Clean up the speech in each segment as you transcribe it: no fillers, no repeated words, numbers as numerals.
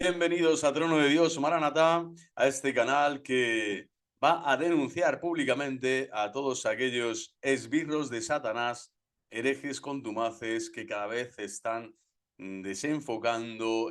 Bienvenidos a Trono de Dios, Maranatá, a este canal que va a denunciar públicamente a todos aquellos esbirros de Satanás, herejes contumaces que cada vez están desenfocando,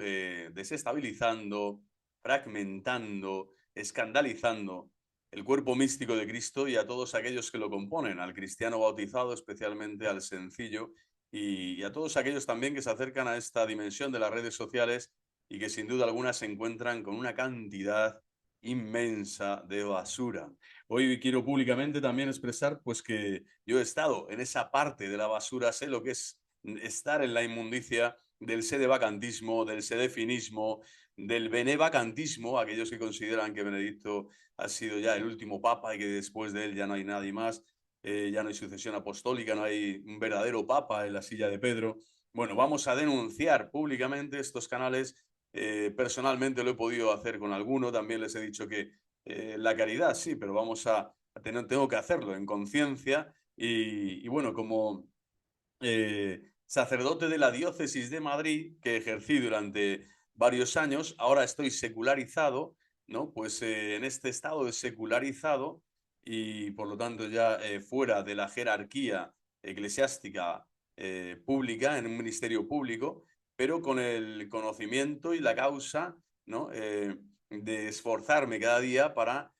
desestabilizando, fragmentando, escandalizando el cuerpo místico de Cristo y a todos aquellos que lo componen, al cristiano bautizado, especialmente al sencillo, y a todos aquellos también que se acercan a esta dimensión de las redes sociales y que sin duda alguna se encuentran con una cantidad inmensa de basura. Hoy quiero públicamente también expresar pues que yo he estado en esa parte de la basura, sé lo que es estar en la inmundicia del sedevacantismo, del sedefinismo, del benevacantismo, aquellos que consideran que Benedicto ha sido ya el último papa y que después de él ya no hay nadie más, ya no hay sucesión apostólica, no hay un verdadero papa en la silla de Pedro. Bueno, vamos a denunciar públicamente estos canales. Personalmente lo he podido hacer con alguno, también les he dicho que la caridad sí, pero vamos a tener, tengo que hacerlo en conciencia y bueno, como sacerdote de la diócesis de Madrid, que ejercí durante varios años, ahora estoy secularizado, ¿no? Pues en este estado de secularizado y por lo tanto ya fuera de la jerarquía eclesiástica pública, en un ministerio público, pero con el conocimiento y la causa, ¿no? De esforzarme cada día para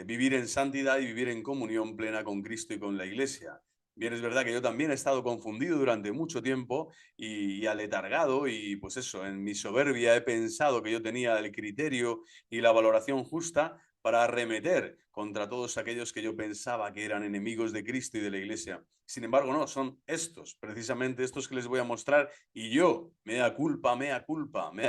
vivir en santidad y vivir en comunión plena con Cristo y con la Iglesia. Bien, es verdad que yo también he estado confundido durante mucho tiempo y aletargado y pues eso, en mi soberbia he pensado que yo tenía el criterio y la valoración justa para arremeter contra todos aquellos que yo pensaba que eran enemigos de Cristo y de la Iglesia. Sin embargo, no, son estos, precisamente estos que les voy a mostrar y yo, mea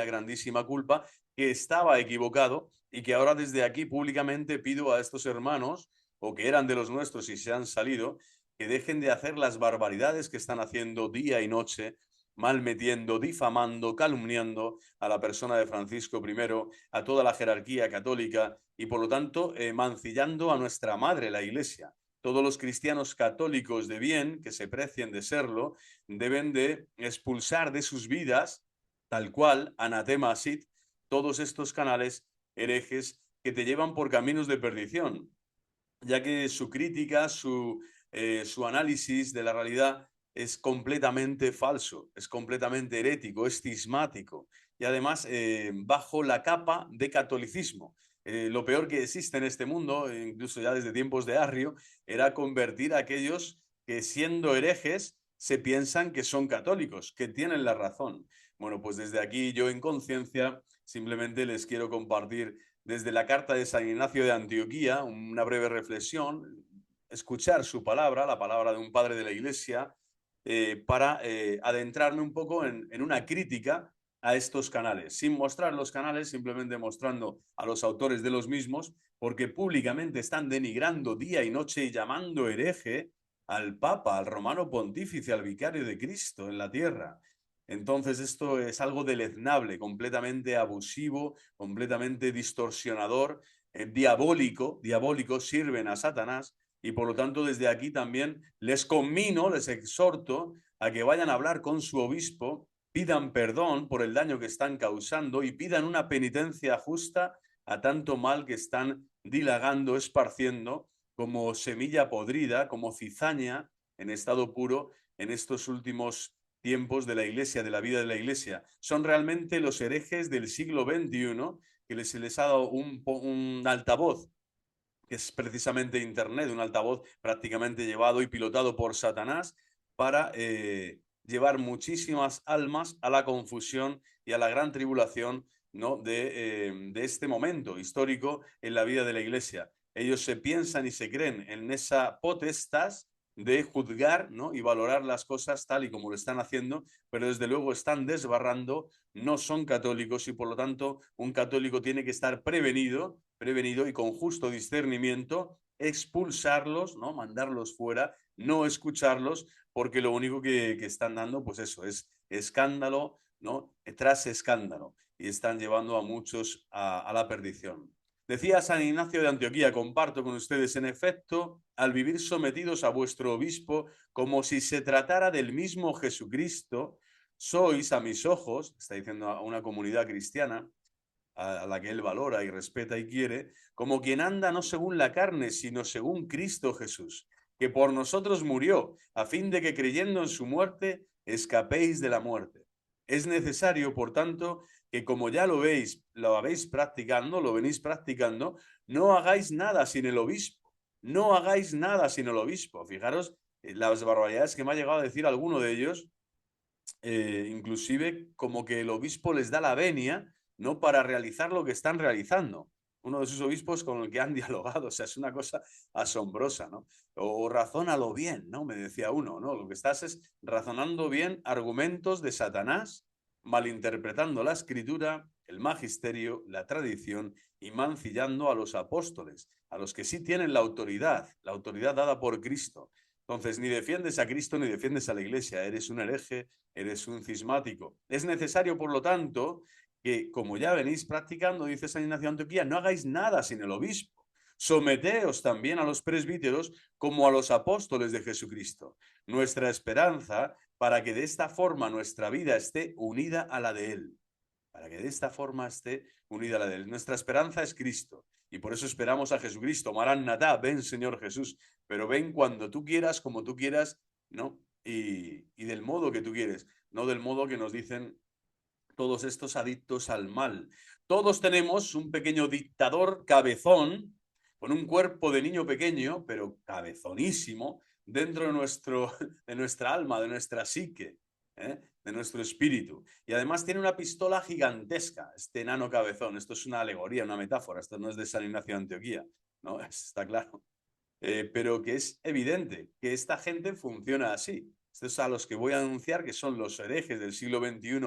grandísima culpa, que estaba equivocado y que ahora desde aquí públicamente pido a estos hermanos o que eran de los nuestros y se han salido, que dejen de hacer las barbaridades que están haciendo día y noche, malmetiendo, difamando, calumniando a la persona de Francisco I, a toda la jerarquía católica y por lo tanto mancillando a nuestra madre, la Iglesia. Todos los cristianos católicos de bien, que se precien de serlo, deben de expulsar de sus vidas, tal cual, anatema sit, todos estos canales herejes que te llevan por caminos de perdición, ya que su crítica, su análisis de la realidad es completamente falso, es completamente herético, es cismático y además bajo la capa de catolicismo. Lo peor que existe en este mundo, incluso ya desde tiempos de Arrio, era convertir a aquellos que siendo herejes se piensan que son católicos, que tienen la razón. Bueno, pues desde aquí yo en conciencia simplemente les quiero compartir desde la carta de San Ignacio de Antioquía, una breve reflexión, escuchar su palabra, la palabra de un padre de la Iglesia, para adentrarme un poco en una crítica a estos canales, sin mostrar los canales, simplemente mostrando a los autores de los mismos, porque públicamente están denigrando día y noche y llamando hereje al Papa, al Romano Pontífice, al Vicario de Cristo en la tierra. Entonces esto es algo deleznable, completamente abusivo, completamente distorsionador, diabólico, sirven a Satanás y por lo tanto desde aquí también les conmino, les exhorto a que vayan a hablar con su obispo, pidan perdón por el daño que están causando y pidan una penitencia justa a tanto mal que están dilagando, esparciendo como semilla podrida, como cizaña en estado puro en estos últimos tiempos de la Iglesia, de la vida de la Iglesia. Son realmente los herejes del siglo XXI que se les ha dado un altavoz, que es precisamente Internet, un altavoz prácticamente llevado y pilotado por Satanás para llevar muchísimas almas a la confusión y a la gran tribulación, ¿no? de este momento histórico en la vida de la Iglesia. Ellos se piensan y se creen en esa potestad de juzgar, ¿no? y valorar las cosas tal y como lo están haciendo, pero desde luego están desbarrando, no son católicos y por lo tanto un católico tiene que estar prevenido y con justo discernimiento expulsarlos, ¿no? mandarlos fuera, no escucharlos, porque lo único que están dando, pues eso, es escándalo, ¿no? tras escándalo, y están llevando a muchos a la perdición. Decía San Ignacio de Antioquía, comparto con ustedes, en efecto, al vivir sometidos a vuestro obispo como si se tratara del mismo Jesucristo, sois a mis ojos, está diciendo a una comunidad cristiana, a la que él valora y respeta y quiere, como quien anda no según la carne, sino según Cristo Jesús, que por nosotros murió, a fin de que creyendo en su muerte, escapéis de la muerte. Es necesario, por tanto, que como ya lo veis, lo habéis practicando, lo venís practicando, no hagáis nada sin el obispo. No hagáis nada sin el obispo. Fijaros las barbaridades que me ha llegado a decir alguno de ellos, inclusive como que el obispo les da la venia, ¿no? Para realizar lo que están realizando. Uno de sus obispos con el que han dialogado, o sea, es una cosa asombrosa, ¿no? O razónalo bien, ¿no? Me decía uno, ¿no? Lo que estás es razonando bien argumentos de Satanás, malinterpretando la escritura, el magisterio, la tradición y mancillando a los apóstoles, a los que sí tienen la autoridad dada por Cristo. Entonces, ni defiendes a Cristo ni defiendes a la Iglesia, eres un hereje, eres un cismático. Es necesario, por lo tanto, que como ya venís practicando, dice San Ignacio de Antioquía, no hagáis nada sin el obispo. Someteos también a los presbíteros como a los apóstoles de Jesucristo. Nuestra esperanza para que de esta forma nuestra vida esté unida a la de Él. Para que de esta forma esté unida a la de Él. Nuestra esperanza es Cristo. Y por eso esperamos a Jesucristo. Maranatá, ven Señor Jesús. Pero ven cuando tú quieras, como tú quieras, ¿no? Y del modo que tú quieres, no del modo que nos dicen todos estos adictos al mal. Todos tenemos un pequeño dictador cabezón, con un cuerpo de niño pequeño, pero cabezonísimo, dentro de nuestra alma, de nuestra psique, de nuestro espíritu. Y además tiene una pistola gigantesca, este enano cabezón. Esto es una alegoría, una metáfora, esto no es de San Ignacio de Antioquía, ¿no? Está claro. Pero que es evidente que esta gente funciona así. Estos a los que voy a anunciar, que son los herejes del siglo XXI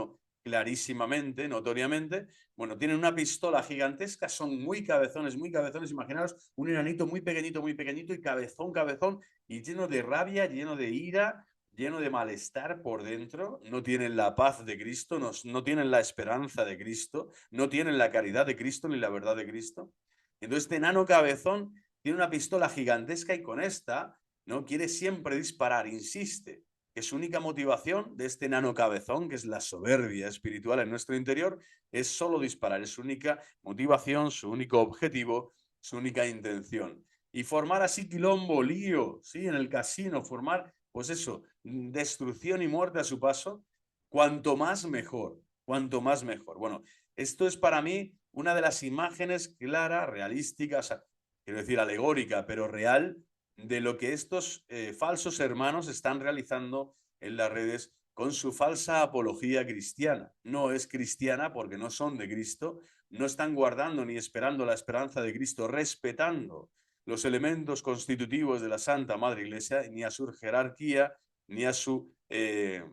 clarísimamente, notoriamente, bueno, tienen una pistola gigantesca, son muy cabezones, imaginaros un enanito muy pequeñito y cabezón, y lleno de rabia, lleno de ira, lleno de malestar por dentro, no tienen la paz de Cristo, no tienen la esperanza de Cristo, no tienen la caridad de Cristo ni la verdad de Cristo. Entonces este enano cabezón tiene una pistola gigantesca y con esta, ¿no? Quiere siempre disparar, insiste que su única motivación de este enano cabezón, que es la soberbia espiritual en nuestro interior, es solo disparar, es su única motivación, su único objetivo, su única intención. Y formar así quilombo, lío, ¿sí? En el casino, formar, pues eso, destrucción y muerte a su paso, cuanto más mejor, cuanto más mejor. Bueno, esto es para mí una de las imágenes claras, realísticas, quiero decir alegórica, pero real, de lo que estos falsos hermanos están realizando en las redes con su falsa apología cristiana. No es cristiana porque no son de Cristo, no están guardando ni esperando la esperanza de Cristo, respetando los elementos constitutivos de la Santa Madre Iglesia, ni a su jerarquía, ni a su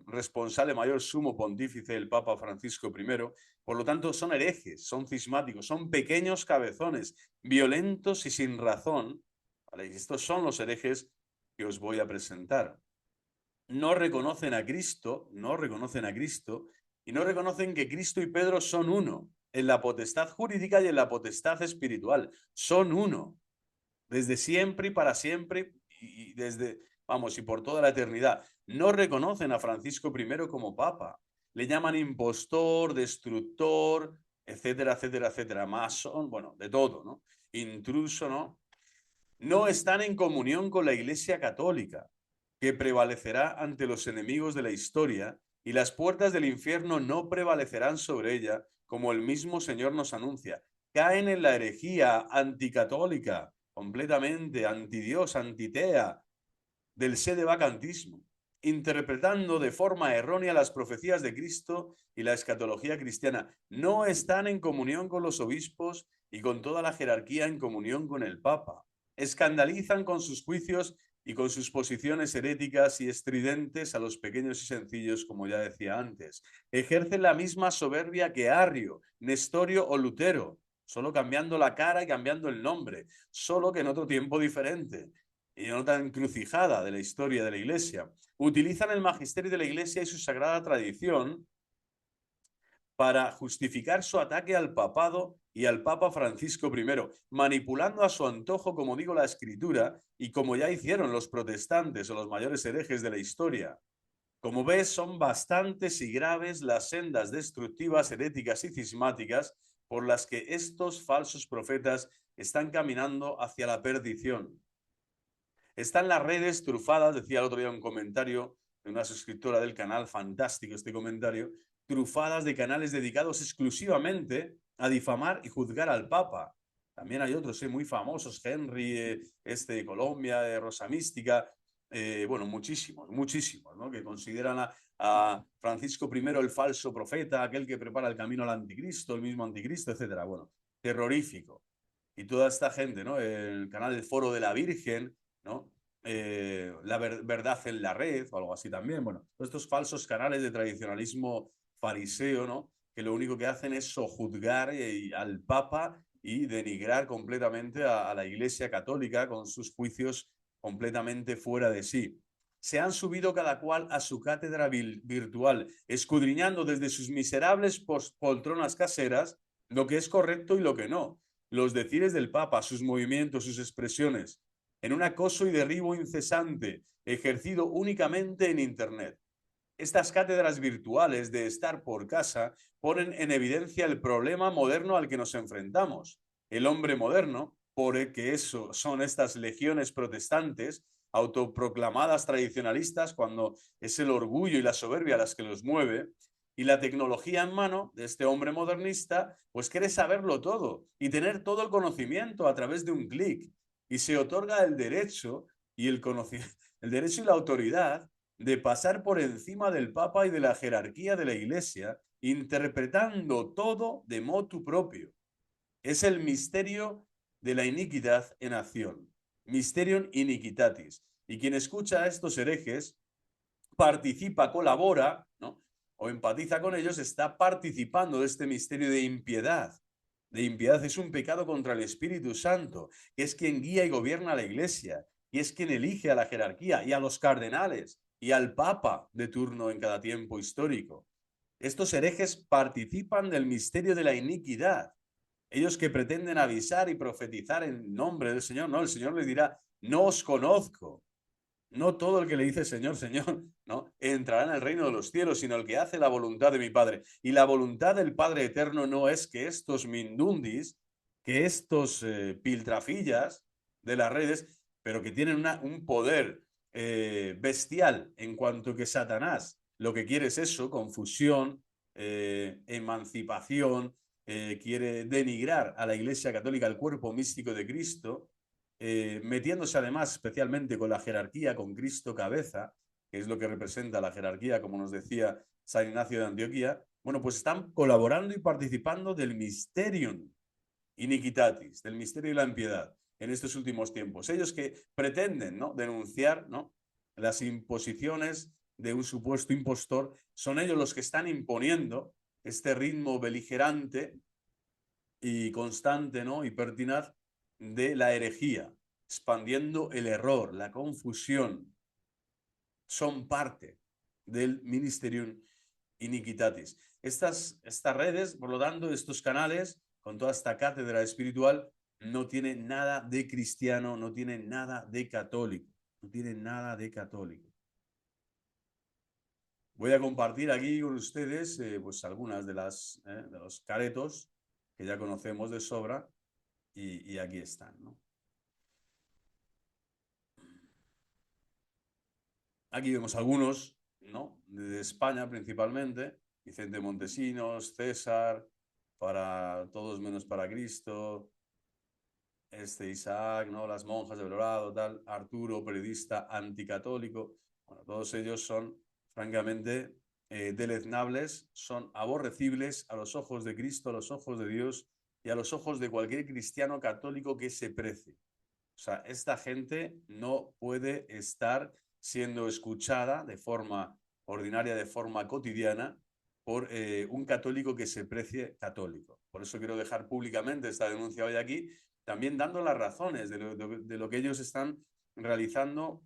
responsable mayor sumo pontífice, el Papa Francisco I. Por lo tanto, son herejes, son cismáticos, son pequeños cabezones, violentos y sin razón. ¿Vale? Y estos son los herejes que os voy a presentar. No reconocen a Cristo, no reconocen a Cristo, y no reconocen que Cristo y Pedro son uno, en la potestad jurídica y en la potestad espiritual. Son uno, desde siempre y para siempre, y desde, vamos, y por toda la eternidad. No reconocen a Francisco I como papa. Le llaman impostor, destructor, etcétera, etcétera, etcétera. Masón, bueno, de todo, ¿no? Intruso, ¿no? No están en comunión con la Iglesia Católica, que prevalecerá ante los enemigos de la historia, y las puertas del infierno no prevalecerán sobre ella, como el mismo Señor nos anuncia. Caen en la herejía anticatólica, completamente antidios, antitea, del sedevacantismo, interpretando de forma errónea las profecías de Cristo y la escatología cristiana. No están en comunión con los obispos y con toda la jerarquía en comunión con el Papa. Escandalizan con sus juicios y con sus posiciones heréticas y estridentes a los pequeños y sencillos, como ya decía antes. Ejercen la misma soberbia que Arrio, Nestorio o Lutero, solo cambiando la cara y cambiando el nombre, solo que en otro tiempo diferente y en otra encrucijada de la historia de la Iglesia. Utilizan el magisterio de la Iglesia y su sagrada tradición para justificar su ataque al papado y al Papa Francisco I, manipulando a su antojo, como digo, la escritura, y como ya hicieron los protestantes o los mayores herejes de la historia. Como ves, son bastantes y graves las sendas destructivas, heréticas y cismáticas por las que estos falsos profetas están caminando hacia la perdición. Están las redes trufadas, decía el otro día un comentario de una suscriptora del canal, fantástico este comentario, trufadas de canales dedicados exclusivamente a difamar y juzgar al Papa. También hay otros muy famosos, Henry, este de Colombia, de Rosa Mística, bueno, muchísimos, muchísimos, ¿no? Que consideran a Francisco I el falso profeta, aquel que prepara el camino al anticristo, el mismo anticristo, etcétera. Bueno, terrorífico. Y toda esta gente, ¿no? El canal del Foro de la Virgen, ¿no? La verdad en la red o algo así también. Bueno, todos estos falsos canales de tradicionalismo fariseo, ¿no? Que lo único que hacen es sojuzgar al Papa y denigrar completamente a la Iglesia Católica con sus juicios completamente fuera de sí. Se han subido cada cual a su cátedra virtual, escudriñando desde sus miserables poltronas caseras lo que es correcto y lo que no, los decires del Papa, sus movimientos, sus expresiones, en un acoso y derribo incesante, ejercido únicamente en Internet. Estas cátedras virtuales de estar por casa ponen en evidencia el problema moderno al que nos enfrentamos. El hombre moderno, por el que eso son estas legiones protestantes, autoproclamadas tradicionalistas, cuando es el orgullo y la soberbia las que los mueve, y la tecnología en mano de este hombre modernista, pues quiere saberlo todo y tener todo el conocimiento a través de un clic. Y se otorga el derecho y el derecho y la autoridad de pasar por encima del Papa y de la jerarquía de la Iglesia, interpretando todo de motu propio. Es el misterio de la iniquidad en acción. Mysterium iniquitatis. Y quien escucha a estos herejes participa, colabora, ¿no? O empatiza con ellos, está participando de este misterio de impiedad. De impiedad es un pecado contra el Espíritu Santo, que es quien guía y gobierna la Iglesia, y es quien elige a la jerarquía y a los cardenales y al Papa de turno en cada tiempo histórico. Estos herejes participan del misterio de la iniquidad. Ellos que pretenden avisar y profetizar en nombre del Señor, no, el Señor les dirá, no os conozco. No todo el que le dice Señor, Señor, ¿no? Entrará en el reino de los cielos, sino el que hace la voluntad de mi Padre. Y la voluntad del Padre eterno no es que estos mindundis, que estos piltrafillas de las redes, pero que tienen un poder bestial en cuanto que Satanás lo que quiere es eso, confusión, emancipación, quiere denigrar a la Iglesia Católica, el cuerpo místico de Cristo, metiéndose además especialmente con la jerarquía, con Cristo cabeza, que es lo que representa la jerarquía, como nos decía San Ignacio de Antioquía, bueno, pues están colaborando y participando del mysterium iniquitatis, del misterio de la impiedad en estos últimos tiempos. Ellos que pretenden, ¿no?, denunciar, ¿no?, las imposiciones de un supuesto impostor, son ellos los que están imponiendo este ritmo beligerante y constante, ¿no?, y pertinaz de la herejía, expandiendo el error, la confusión. Son parte del Ministerium Iniquitatis. Estas redes, por lo tanto, estos canales, con toda esta cátedra espiritual, no tienen nada de cristiano, no tienen nada de católico, no tienen nada de católico. Voy a compartir aquí con ustedes pues algunas de los caretos que ya conocemos de sobra y aquí están, ¿no? Aquí vemos algunos, ¿no?, de España principalmente, Vicente Montesinos, César, para todos menos para Cristo, Isaac, ¿no?, las monjas de Belorado, tal, Arturo, periodista anticatólico. Bueno, todos ellos son francamente deleznables, son aborrecibles a los ojos de Cristo, a los ojos de Dios y a los ojos de cualquier cristiano católico que se precie. O sea, esta gente no puede estar siendo escuchada de forma ordinaria, de forma cotidiana, por un católico que se precie católico. Por eso quiero dejar públicamente esta denuncia hoy aquí, también dando las razones de lo que ellos están realizando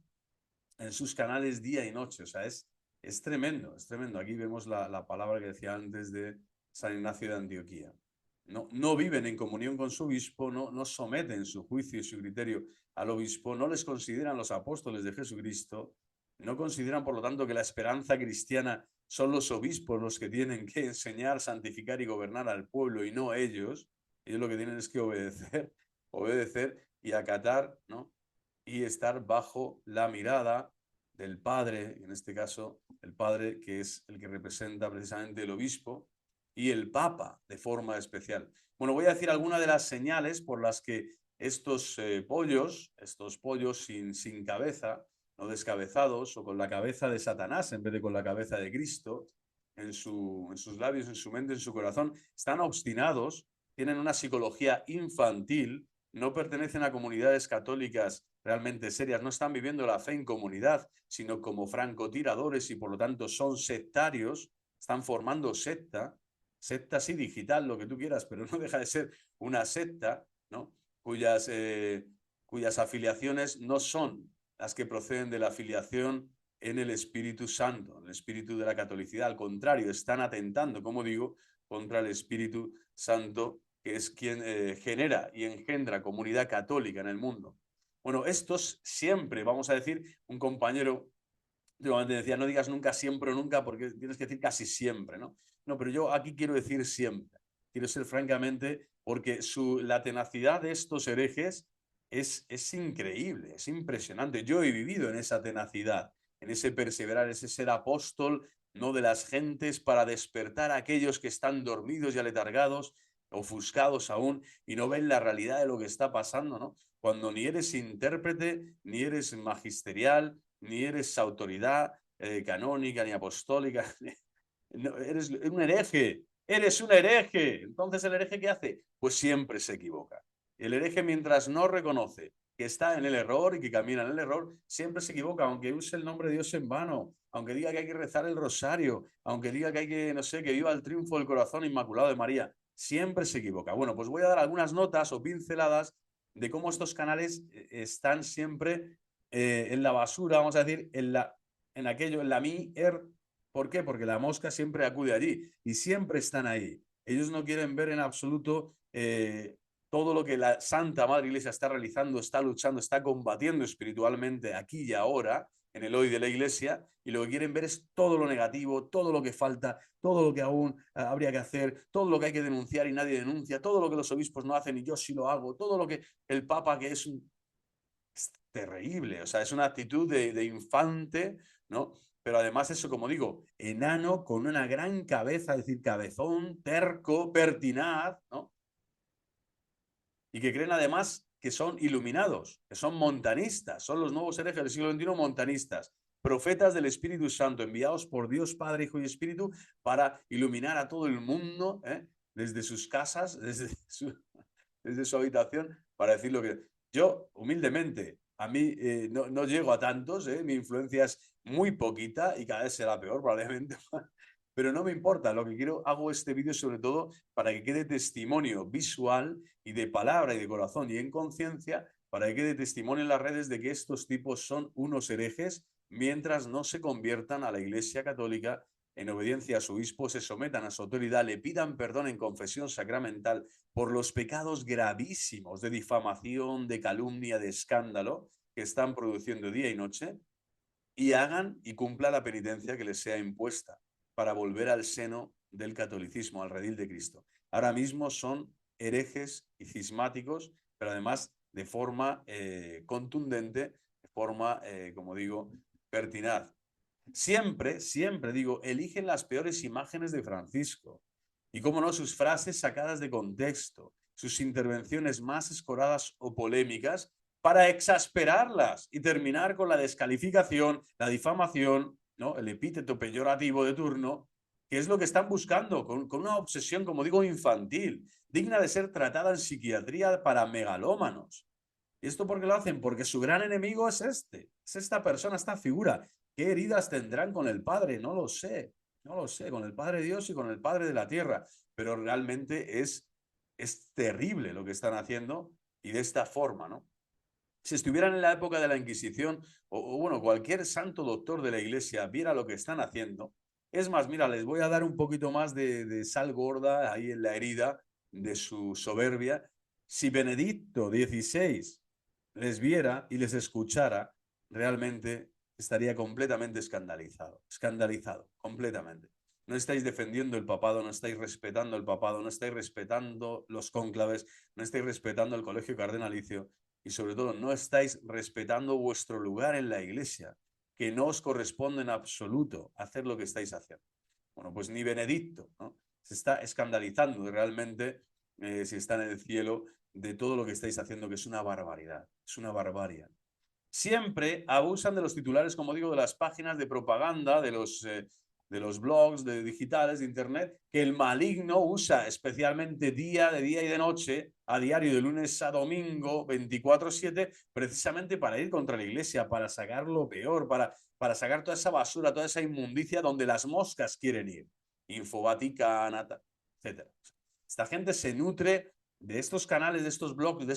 en sus canales día y noche. O sea, es tremendo, es tremendo. Aquí vemos la palabra que decía antes de San Ignacio de Antioquía. No viven en comunión con su obispo, no someten su juicio y su criterio al obispo, no les consideran los apóstoles de Jesucristo, no consideran, por lo tanto, que la esperanza cristiana son los obispos los que tienen que enseñar, santificar y gobernar al pueblo y no ellos. Ellos lo que tienen es que obedecer, obedecer y acatar, ¿no? Y estar bajo la mirada del padre, en este caso el padre que es el que representa precisamente el obispo y el papa de forma especial. Bueno, voy a decir algunas de las señales por las que estos pollos sin cabeza, no descabezados o con la cabeza de Satanás en vez de con la cabeza de Cristo, en sus labios, en su mente, en su corazón, están obstinados, tienen una psicología infantil, no pertenecen a comunidades católicas realmente serias, no están viviendo la fe en comunidad, sino como francotiradores y por lo tanto son sectarios, están formando secta sí digital, lo que tú quieras, pero no deja de ser una secta, ¿no? Cuyas afiliaciones no son las que proceden de la afiliación en el Espíritu Santo, en el espíritu de la catolicidad. Al contrario, están atentando, como digo, contra el Espíritu Santo, que es quien genera y engendra comunidad católica en el mundo. Bueno, estos siempre, vamos a decir, un compañero últimamente decía, no digas nunca, siempre o nunca, porque tienes que decir casi siempre, ¿no? No, pero yo aquí quiero decir siempre. Quiero ser francamente, porque la tenacidad de estos herejes es increíble, es impresionante. Yo he vivido en esa tenacidad, en ese perseverar, ese ser apóstol, no de las gentes, para despertar a aquellos que están dormidos y aletargados, ofuscados aún, y no ven la realidad de lo que está pasando, ¿no? Cuando ni eres intérprete, ni eres magisterial, ni eres autoridad canónica, ni apostólica, no, eres un hereje, eres un hereje. Entonces, ¿el hereje qué hace? Pues siempre se equivoca. El hereje, mientras no reconoce que está en el error y que camina en el error, siempre se equivoca, aunque use el nombre de Dios en vano, aunque diga que hay que rezar el rosario, aunque diga que hay que, no sé, que viva el triunfo del corazón inmaculado de María, siempre se equivoca. Bueno, pues voy a dar algunas notas o pinceladas de cómo estos canales están siempre en la basura, vamos a decir, en aquello, en la mi-er. ¿Por qué? Porque la mosca siempre acude allí y siempre están ahí. Ellos no quieren ver en absoluto todo lo que la Santa Madre Iglesia está realizando, está luchando, está combatiendo espiritualmente aquí y ahora, en el hoy de la Iglesia, y lo que quieren ver es todo lo negativo, todo lo que falta, todo lo que aún habría que hacer, todo lo que hay que denunciar y nadie denuncia, todo lo que los obispos no hacen y yo sí lo hago, todo lo que el Papa, que es terrible, o sea, es una actitud de infante, ¿no? Pero además eso, como digo, enano con una gran cabeza, es decir, cabezón, terco, pertinaz, ¿no? Y que creen además que son iluminados, que son montanistas, son los nuevos herejes del siglo XXI montanistas, profetas del Espíritu Santo, enviados por Dios Padre, Hijo y Espíritu para iluminar a todo el mundo, desde sus casas, desde su habitación, para decir lo que... Yo, humildemente, a mí no llego a tantos, mi influencia es muy poquita y cada vez será peor probablemente, pero no me importa, lo que quiero, hago este vídeo sobre todo para que quede testimonio visual y de palabra y de corazón y en conciencia, para que quede testimonio en las redes de que estos tipos son unos herejes mientras no se conviertan a la Iglesia Católica en obediencia a su obispo, se sometan a su autoridad, le pidan perdón en confesión sacramental por los pecados gravísimos de difamación, de calumnia, de escándalo que están produciendo día y noche, y hagan y cumplan la penitencia que les sea impuesta para volver al seno del catolicismo, al redil de Cristo. Ahora mismo son herejes y cismáticos, pero además de forma contundente, de forma, como digo, pertinaz. Siempre, siempre digo, eligen las peores imágenes de Francisco. Y cómo no, sus frases sacadas de contexto, sus intervenciones más escoradas o polémicas para exasperarlas y terminar con la descalificación, la difamación, ¿no? El epíteto peyorativo de turno, que es lo que están buscando, con una obsesión, como digo, infantil, digna de ser tratada en psiquiatría para megalómanos. ¿Y esto por qué lo hacen? Porque su gran enemigo es es esta persona, esta figura. ¿Qué heridas tendrán con el Padre? No lo sé, no lo sé, con el Padre Dios y con el Padre de la Tierra, pero realmente es terrible lo que están haciendo y de esta forma, ¿no? Si estuvieran en la época de la Inquisición bueno, cualquier santo doctor de la Iglesia viera lo que están haciendo, es más, mira, les voy a dar un poquito más de sal gorda ahí en la herida de su soberbia. Si Benedicto XVI les viera y les escuchara, realmente estaría completamente escandalizado, escandalizado, completamente. No estáis defendiendo el papado, no estáis respetando el papado, no estáis respetando los cónclaves, no estáis respetando el colegio cardenalicio y sobre todo no estáis respetando vuestro lugar en la iglesia, que no os corresponde en absoluto hacer lo que estáis haciendo. Bueno, pues ni Benedicto, ¿no? Se está escandalizando realmente, si está en el cielo, de todo lo que estáis haciendo, que es una barbaridad, es una barbarie. Siempre abusan de los titulares, como digo, de las páginas de propaganda, de los blogs de digitales, de internet, que el maligno usa especialmente de día y de noche, a diario, de lunes a domingo, 24/7, precisamente para ir contra la iglesia, para sacar lo peor, para sacar toda esa basura, toda esa inmundicia donde las moscas quieren ir. Info Vaticana, etc. Esta gente se nutre de estos canales, de estos blogs, de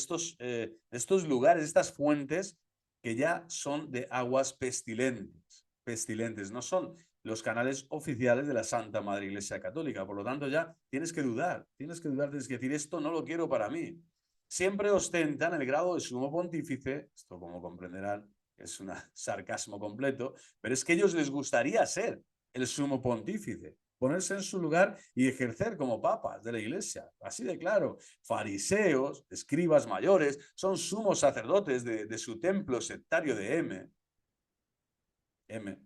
estos lugares, de estas fuentes que ya son de aguas pestilentes, pestilentes, no son los canales oficiales de la Santa Madre Iglesia Católica. Por lo tanto, ya tienes que dudar, tienes que decir, esto no lo quiero para mí. Siempre ostentan el grado de sumo pontífice, esto como comprenderán es un sarcasmo completo, pero es que a ellos les gustaría ser el sumo pontífice, ponerse en su lugar y ejercer como papas de la iglesia, así de claro. Fariseos, escribas mayores, son sumos sacerdotes de su templo sectario de M,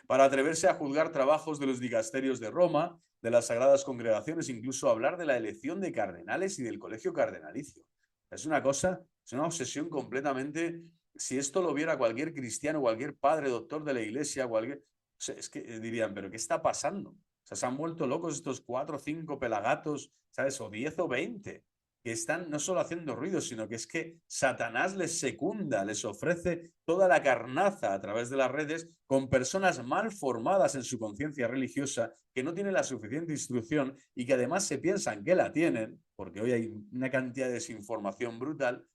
para atreverse a juzgar trabajos de los dicasterios de Roma, de las sagradas congregaciones, incluso hablar de la elección de cardenales y del colegio cardenalicio. Es una cosa, es una obsesión completamente. Si esto lo viera cualquier cristiano, cualquier padre, doctor de la iglesia, cualquier. O sea, es que dirían, ¿pero qué está pasando? O sea, se han vuelto locos estos 4 o 5 pelagatos, ¿sabes? O 10 o 20 que están no solo haciendo ruido, sino que es que Satanás les secunda, les ofrece toda la carnaza a través de las redes con personas mal formadas en su conciencia religiosa, que no tienen la suficiente instrucción y que además se piensan que la tienen, porque hoy hay una cantidad de desinformación brutal,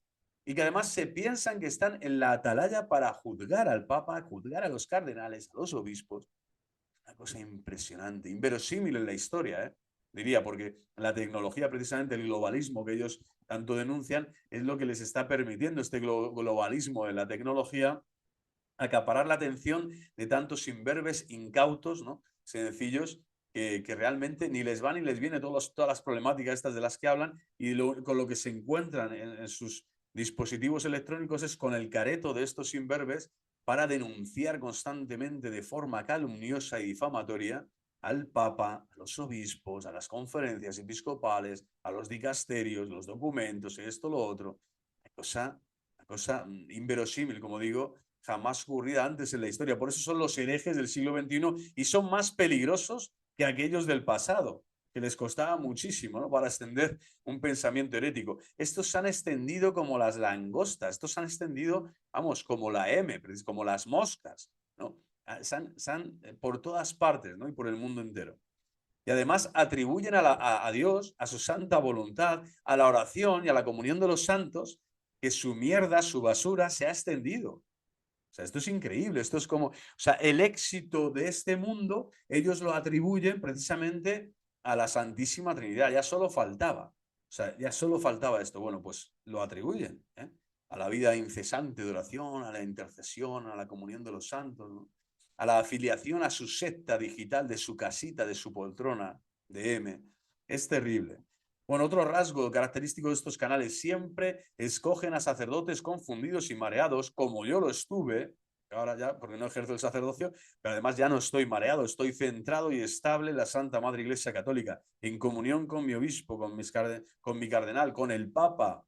y que además se piensan que están en la atalaya para juzgar al Papa, juzgar a los cardenales, a los obispos. Una cosa impresionante, inverosímil en la historia, diría, porque la tecnología, precisamente el globalismo que ellos tanto denuncian, es lo que les está permitiendo este globalismo de la tecnología acaparar la atención de tantos imberbes incautos, ¿no? Sencillos, que realmente ni les va ni les viene todas las problemáticas estas de las que hablan y con lo que se encuentran en sus dispositivos electrónicos es con el careto de estos imberbes para denunciar constantemente de forma calumniosa y difamatoria al Papa, a los obispos, a las conferencias episcopales, a los dicasterios, los documentos, esto, lo otro. Una cosa inverosímil, como digo, jamás ocurrida antes en la historia. Por eso son los herejes del siglo XXI y son más peligrosos que aquellos del pasado, que les costaba muchísimo, ¿no? Para extender un pensamiento herético. Estos se han extendido como las langostas, estos se han extendido, vamos, como la M, como las moscas, ¿no? Se han por todas partes, ¿no? Y por el mundo entero. Y además atribuyen a Dios, a su santa voluntad, a la oración y a la comunión de los santos, que su mierda, su basura se ha extendido. O sea, esto es increíble, esto es como, o sea, el éxito de este mundo, ellos lo atribuyen precisamente a la Santísima Trinidad, ya solo faltaba, o sea, ya solo faltaba esto, bueno, pues lo atribuyen, a la vida incesante de oración, a la intercesión, a la comunión de los santos, ¿no? A la afiliación a su secta digital, de su casita, de su poltrona, de M. Es terrible. Bueno, otro rasgo característico de estos canales, siempre escogen a sacerdotes confundidos y mareados, como yo lo estuve, ahora ya, porque no ejerzo el sacerdocio, pero además ya no estoy mareado, estoy centrado y estable en la Santa Madre Iglesia Católica, en comunión con mi obispo, con mi cardenal, con el Papa,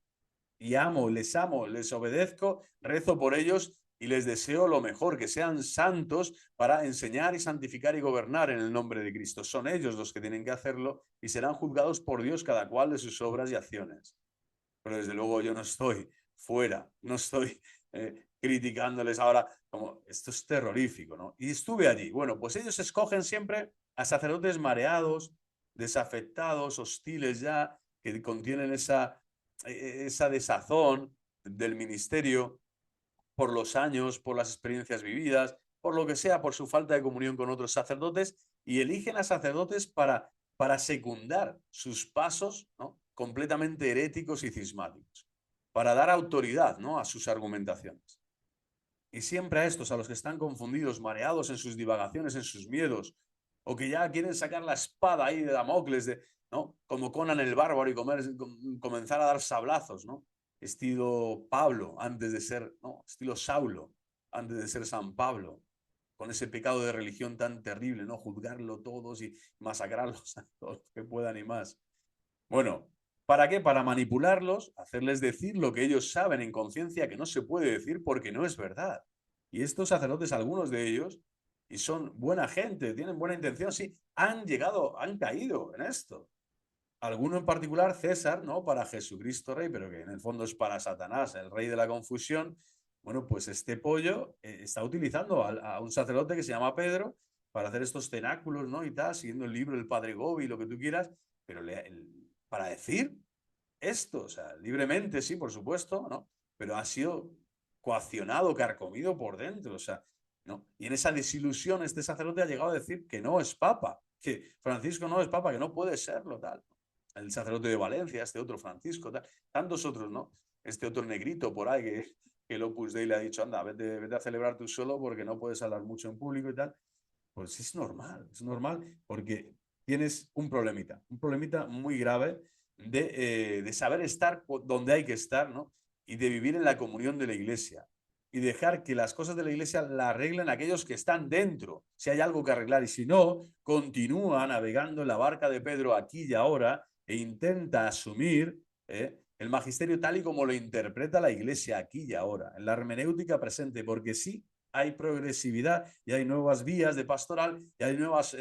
y amo, les obedezco, rezo por ellos y les deseo lo mejor, que sean santos para enseñar y santificar y gobernar en el nombre de Cristo. Son ellos los que tienen que hacerlo y serán juzgados por Dios cada cual de sus obras y acciones. Pero desde luego yo no estoy fuera, no estoy criticándoles ahora, como esto es terrorífico, ¿no? Y estuve allí. Bueno, pues ellos escogen siempre a sacerdotes mareados, desafectados, hostiles ya, que contienen esa desazón del ministerio por los años, por las experiencias vividas, por lo que sea, por su falta de comunión con otros sacerdotes, y eligen a sacerdotes para secundar sus pasos, ¿no? Completamente heréticos y cismáticos, para dar autoridad, ¿no? A sus argumentaciones. Y siempre a estos, a los que están confundidos, mareados en sus divagaciones, en sus miedos, o que ya quieren sacar la espada ahí de Damocles, ¿no? Como Conan el Bárbaro y comenzar a dar sablazos, ¿no? Estilo Pablo, antes de ser, ¿no? Estilo Saulo, antes de ser San Pablo, con ese pecado de religión tan terrible, ¿no? Juzgarlo todos y masacrarlos a todos los que puedan y más. Bueno, ¿para qué? Para manipularlos, hacerles decir lo que ellos saben en conciencia que no se puede decir porque no es verdad. Y estos sacerdotes, algunos de ellos, y son buena gente, tienen buena intención, sí, han llegado, han caído en esto. Alguno en particular, César, ¿no? Para Jesucristo Rey, pero que en el fondo es para Satanás, el rey de la confusión. Bueno, pues este pollo está utilizando a un sacerdote que se llama Pedro para hacer estos cenáculos, ¿no? Y tal, siguiendo el libro del Padre Gobi, lo que tú quieras, pero para decir esto, o sea, libremente, sí, por supuesto, ¿no? Pero ha sido coaccionado, carcomido por dentro, o sea, ¿no? Y en esa desilusión este sacerdote ha llegado a decir que no es papa, que Francisco no es papa, que no puede serlo, tal. El sacerdote de Valencia, este otro Francisco, tal. Tantos otros, ¿no? Este otro negrito por ahí que el Opus Dei le ha dicho, anda, vete a celebrar tú solo porque no puedes hablar mucho en público y tal. Pues es normal, porque tienes un problemita muy grave de saber estar donde hay que estar, ¿no? Y de vivir en la comunión de la iglesia. Y dejar que las cosas de la iglesia la arreglen aquellos que están dentro, si hay algo que arreglar. Y si no, continúa navegando en la barca de Pedro aquí y ahora e intenta asumir el magisterio tal y como lo interpreta la iglesia aquí y ahora, en la hermenéutica presente, porque sí, hay progresividad y hay nuevas vías de pastoral y hay nuevas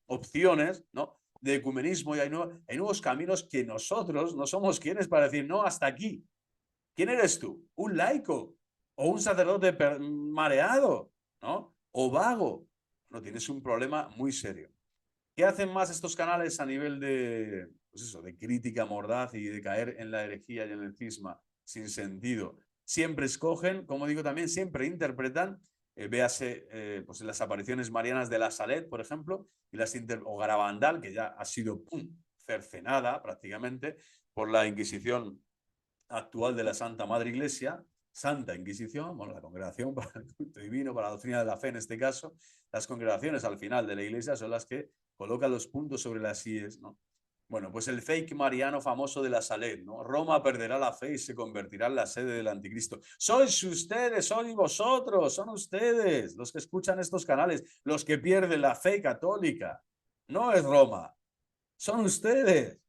opciones, ¿no? De ecumenismo y hay nuevos caminos que nosotros no somos quienes para decir, no, hasta aquí. ¿Quién eres tú? ¿Un laico? ¿O un sacerdote mareado? ¿No? ¿O vago? No, tienes un problema muy serio. ¿Qué hacen más estos canales a nivel de, pues eso, de crítica mordaz y de caer en la herejía y en el cisma sin sentido? Siempre escogen, como digo también, siempre interpretan, véase pues en las apariciones marianas de la Salet, por ejemplo, y o Garabandal, que ya ha sido cercenada prácticamente por la Inquisición actual de la Santa Madre Iglesia, Santa Inquisición, bueno, la congregación para el culto divino, para la doctrina de la fe en este caso, las congregaciones al final de la Iglesia son las que colocan los puntos sobre las IES, ¿no? Bueno, pues el fake mariano famoso de la Salet, ¿no? Roma perderá la fe y se convertirá en la sede del anticristo. Sois ustedes, sois vosotros, son ustedes los que escuchan estos canales, los que pierden la fe católica. No es Roma, son ustedes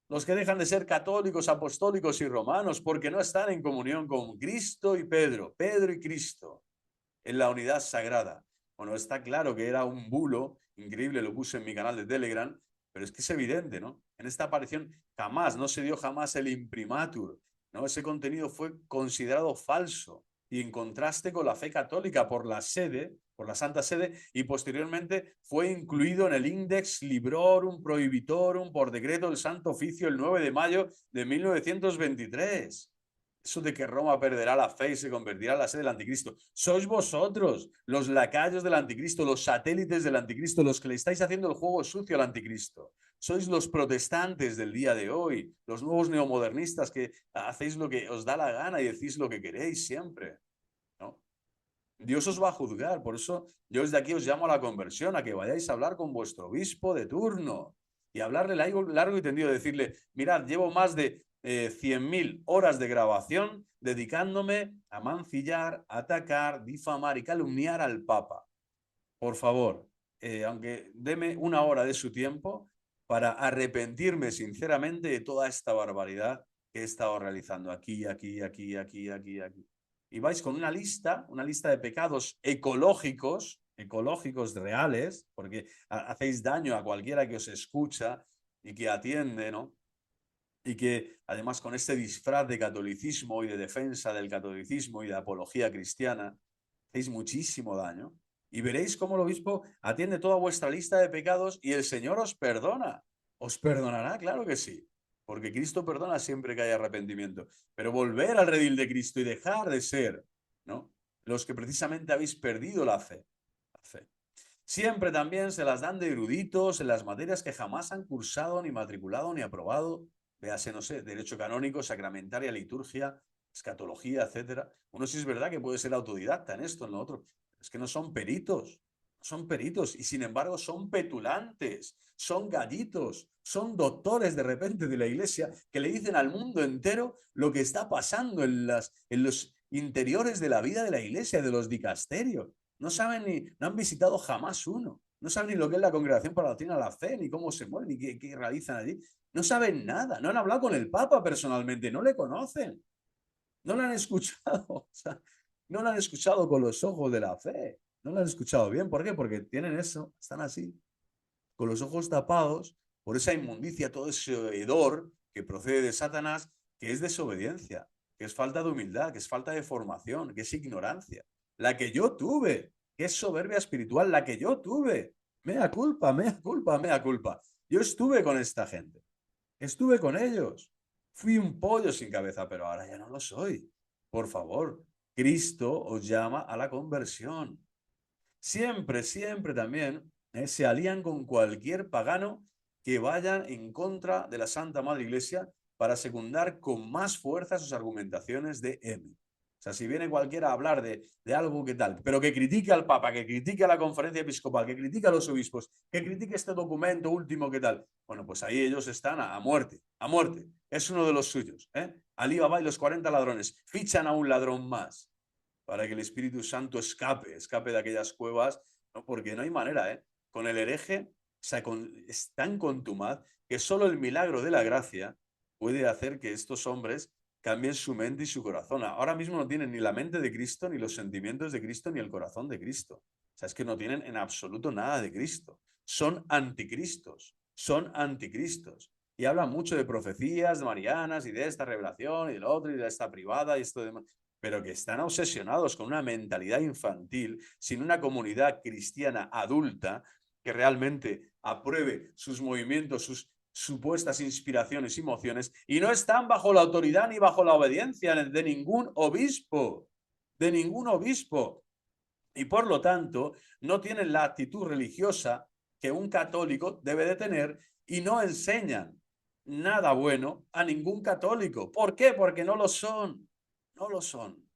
los que dejan de ser católicos, apostólicos y romanos porque no están en comunión con Cristo y Pedro, Pedro y Cristo, en la unidad sagrada. Bueno, está claro que era un bulo, increíble, lo puse en mi canal de Telegram, pero es que es evidente, ¿no? En esta aparición jamás, no se dio jamás el imprimatur, ¿no? Ese contenido fue considerado falso y en contraste con la fe católica por la sede, por la Santa Sede, y posteriormente fue incluido en el Index Librorum Prohibitorum por decreto del Santo Oficio el 9 de mayo de 1923. Eso de que Roma perderá la fe y se convertirá en la sede del anticristo. Sois vosotros, los lacayos del anticristo, los satélites del anticristo, los que le estáis haciendo el juego sucio al anticristo. Sois los protestantes del día de hoy, los nuevos neomodernistas que hacéis lo que os da la gana y decís lo que queréis siempre, ¿no? Dios os va a juzgar, por eso yo desde aquí os llamo a la conversión, a que vayáis a hablar con vuestro obispo de turno y hablarle largo y tendido, decirle, mirad, llevo más de 100.000 horas de grabación dedicándome a mancillar, atacar, difamar y calumniar al Papa. Por favor, aunque deme una hora de su tiempo para arrepentirme sinceramente de toda esta barbaridad que he estado realizando aquí, aquí, aquí, aquí, aquí, aquí. Y vais con una lista de pecados ecológicos reales, porque hacéis daño a cualquiera que os escucha y que atiende, ¿no? Y que además con este disfraz de catolicismo y de defensa del catolicismo y de apología cristiana, hacéis muchísimo daño. Y veréis cómo el obispo atiende toda vuestra lista de pecados y el Señor os perdona. ¿Os perdonará? Claro que sí. Porque Cristo perdona siempre que haya arrepentimiento. Pero volver al redil de Cristo y dejar de ser, ¿no? Los que precisamente habéis perdido la fe. La fe. Siempre también se las dan de eruditos en las materias que jamás han cursado, ni matriculado, ni aprobado. Véase, no sé, derecho canónico, sacramentaria, liturgia. escatología, etcétera. Uno sí es verdad que puede ser autodidacta en esto, en lo otro. Es que no son peritos, no son peritos y sin embargo son petulantes, son gallitos, son doctores de repente de la iglesia que le dicen al mundo entero lo que está pasando en los interiores de la vida de la iglesia, de los dicasterios. No saben ni, no han visitado jamás uno. No saben ni lo que es la Congregación para la Doctrina de la Fe, ni cómo se mueven, ni qué realizan allí. No saben nada, no han hablado con el Papa personalmente, no le conocen. No lo han escuchado, o sea, no lo han escuchado con los ojos de la fe, no lo han escuchado bien. ¿Por qué? Porque tienen eso, están así, con los ojos tapados por esa inmundicia, todo ese hedor que procede de Satanás, que es desobediencia, que es falta de humildad, que es falta de formación, que es ignorancia. La que yo tuve, que es soberbia espiritual, la que yo tuve. Mea culpa, mea culpa, mea culpa. Yo estuve con esta gente. Estuve con ellos. Fui un pollo sin cabeza, pero ahora ya no lo soy. Por favor, Cristo os llama a la conversión. Siempre, siempre también se alían con cualquier pagano que vayan en contra de la Santa Madre Iglesia para secundar con más fuerza sus argumentaciones de M. O sea, si viene cualquiera a hablar de algo que tal, pero que critique al Papa, que critique a la conferencia episcopal, que critique a los obispos, que critique este documento último que tal, bueno, pues ahí ellos están a muerte, a muerte. Es uno de los suyos. Alí Baba y los 40 ladrones fichan a un ladrón más para que el Espíritu Santo escape de aquellas cuevas, ¿no? Porque no hay manera, ¿eh? Con el hereje es tan contumaz que solo el milagro de la gracia puede hacer que estos hombres cambien su mente y su corazón. Ahora mismo no tienen ni la mente de Cristo, ni los sentimientos de Cristo, ni el corazón de Cristo. O sea, es que no tienen en absoluto nada de Cristo. Son anticristos, son anticristos. Y hablan mucho de profecías de marianas y de esta revelación y de lo otro y de esta privada y esto demás, pero que están obsesionados con una mentalidad infantil, sin una comunidad cristiana adulta que realmente apruebe sus movimientos, sus supuestas inspiraciones y emociones, y no están bajo la autoridad ni bajo la obediencia de ningún obispo, de ningún obispo. Y por lo tanto, no tienen la actitud religiosa que un católico debe de tener y no enseñan nada bueno a ningún católico. ¿Por qué? Porque no lo son. No lo son.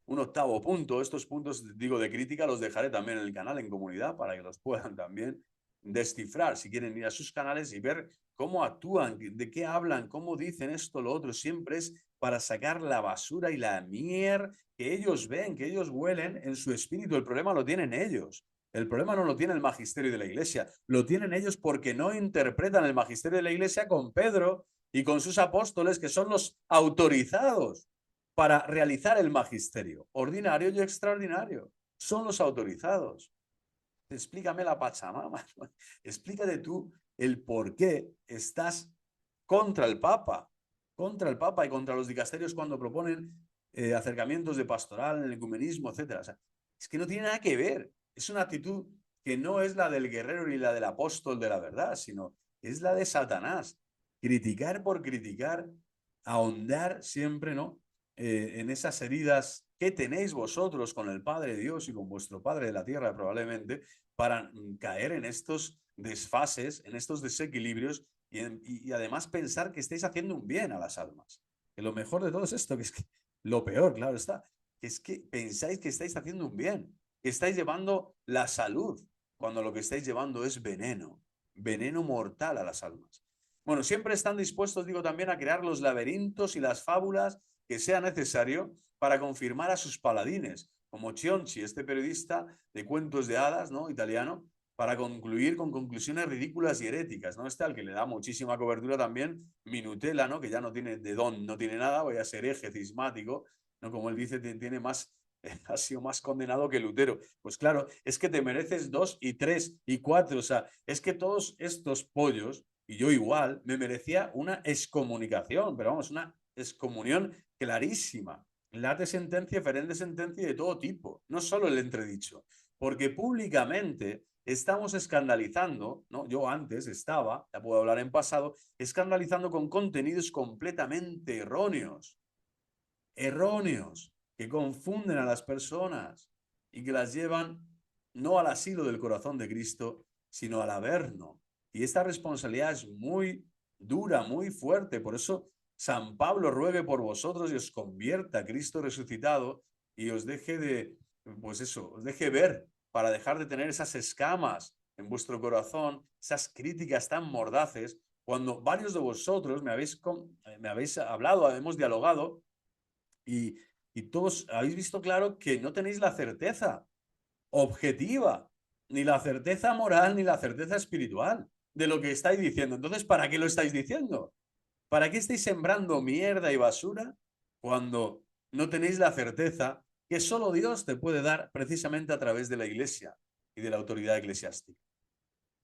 Un octavo punto, estos puntos, digo, de crítica los dejaré también en el canal, en comunidad, para que los puedan también descifrar, si quieren ir a sus canales y ver cómo actúan, de qué hablan, cómo dicen esto, lo otro, siempre es para sacar la basura y la mierda que ellos ven, que ellos huelen en su espíritu. El problema lo tienen ellos. El problema no lo tiene el magisterio de la iglesia, lo tienen ellos porque no interpretan el magisterio de la iglesia con Pedro y con sus apóstoles, que son los autorizados para realizar el magisterio, ordinario y extraordinario. Son los autorizados. Explícame la Pachamama. Explícate tú el por qué estás contra el Papa y contra los dicasterios cuando proponen acercamientos de pastoral, el ecumenismo, etc. O sea, es que no tiene nada que ver. Es una actitud que no es la del guerrero ni la del apóstol de la verdad, sino es la de Satanás. Criticar por criticar, ahondar siempre, ¿no? En esas heridas que tenéis vosotros con el Padre Dios y con vuestro Padre de la tierra probablemente, para caer en estos desfases, en estos desequilibrios y además pensar que estáis haciendo un bien a las almas. Que lo mejor de todo es esto, que es que lo peor, claro está, que es que pensáis que estáis haciendo un bien, que estáis llevando la salud, cuando lo que estáis llevando es veneno, veneno mortal a las almas. Bueno, siempre están dispuestos, digo, también a crear los laberintos y las fábulas que sea necesario para confirmar a sus paladines, como Chionchi, este periodista de cuentos de hadas, ¿no? Italiano, para concluir con conclusiones ridículas y heréticas, ¿no? Este al que le da muchísima cobertura también Minutela, ¿no? Que ya no tiene de don, no tiene nada, voy a ser hereje, cismático, ¿no? Como él dice, tiene más, ha sido más condenado que Lutero. Pues claro, es que te mereces 2 y 3 y 4, o sea, es que todos estos pollos, y yo igual, me merecía una excomunicación, pero vamos, una excomunión clarísima. Late sentencia, ferende sentencia de todo tipo, no solo el entredicho, porque públicamente estamos escandalizando, ¿no? Yo antes estaba, ya puedo hablar en pasado, escandalizando con contenidos completamente erróneos, que confunden a las personas y que las llevan no al asilo del corazón de Cristo, sino al averno. Y esta responsabilidad es muy dura, muy fuerte. Por eso San Pablo ruegue por vosotros y os convierta a Cristo resucitado y os deje de, pues eso, os deje ver para dejar de tener esas escamas en vuestro corazón, esas críticas tan mordaces, cuando varios de vosotros me habéis hablado, hemos dialogado y, y todos habéis visto claro que no tenéis la certeza objetiva, ni la certeza moral, ni la certeza espiritual de lo que estáis diciendo. Entonces, ¿para qué lo estáis diciendo? ¿Para qué estáis sembrando mierda y basura cuando no tenéis la certeza que solo Dios te puede dar precisamente a través de la iglesia y de la autoridad eclesiástica?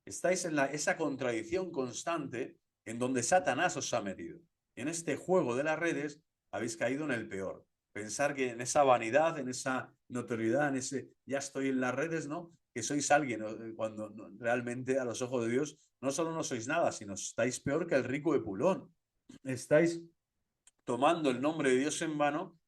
Estáis en esa contradicción constante en donde Satanás os ha metido. Y en este juego de las redes habéis caído en el peor. Pensar que en esa vanidad, en esa notoriedad, en ese ya estoy en las redes, ¿no? Que sois alguien, cuando realmente a los ojos de Dios no solo no sois nada, sino estáis peor que el rico de Pulón. Estáis tomando el nombre de Dios en vano,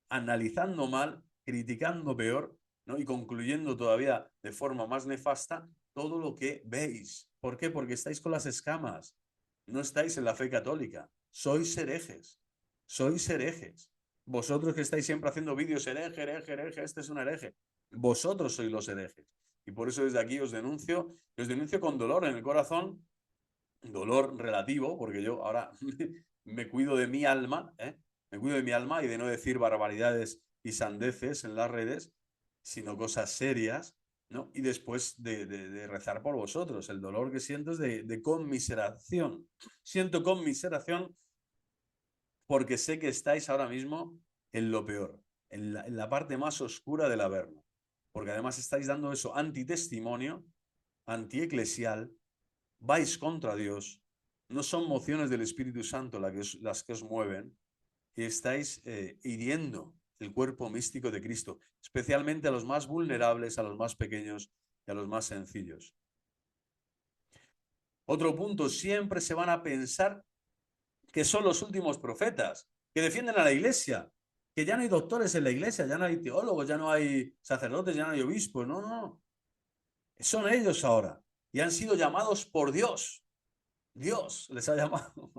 analizando mal, criticando peor, ¿no? Y concluyendo todavía de forma más nefasta todo lo que veis. ¿Por qué? Porque estáis con las escamas. No estáis en la fe católica. Sois herejes. Sois herejes. Vosotros que estáis siempre haciendo vídeos, hereje, hereje, hereje, este es un hereje. Vosotros sois los herejes. Y por eso desde aquí os denuncio con dolor en el corazón, dolor relativo, porque yo ahora me cuido de mi alma, me cuido de mi alma y de no decir barbaridades y sandeces en las redes, sino cosas serias, ¿no? Y después de rezar por vosotros. El dolor que siento es de conmiseración. Siento conmiseración porque sé que estáis ahora mismo en lo peor, en la parte más oscura del Averno. Porque además estáis dando eso antitestimonio, antieclesial, vais contra Dios, no son mociones del Espíritu Santo las que os mueven, y estáis hiriendo el cuerpo místico de Cristo, especialmente a los más vulnerables, a los más pequeños y a los más sencillos. Otro punto, siempre se van a pensar que son los últimos profetas, que defienden a la iglesia, que ya no hay doctores en la iglesia, ya no hay teólogos, ya no hay sacerdotes, ya no hay obispos, no, no, son ellos ahora, y han sido llamados por Dios. Dios les ha llamado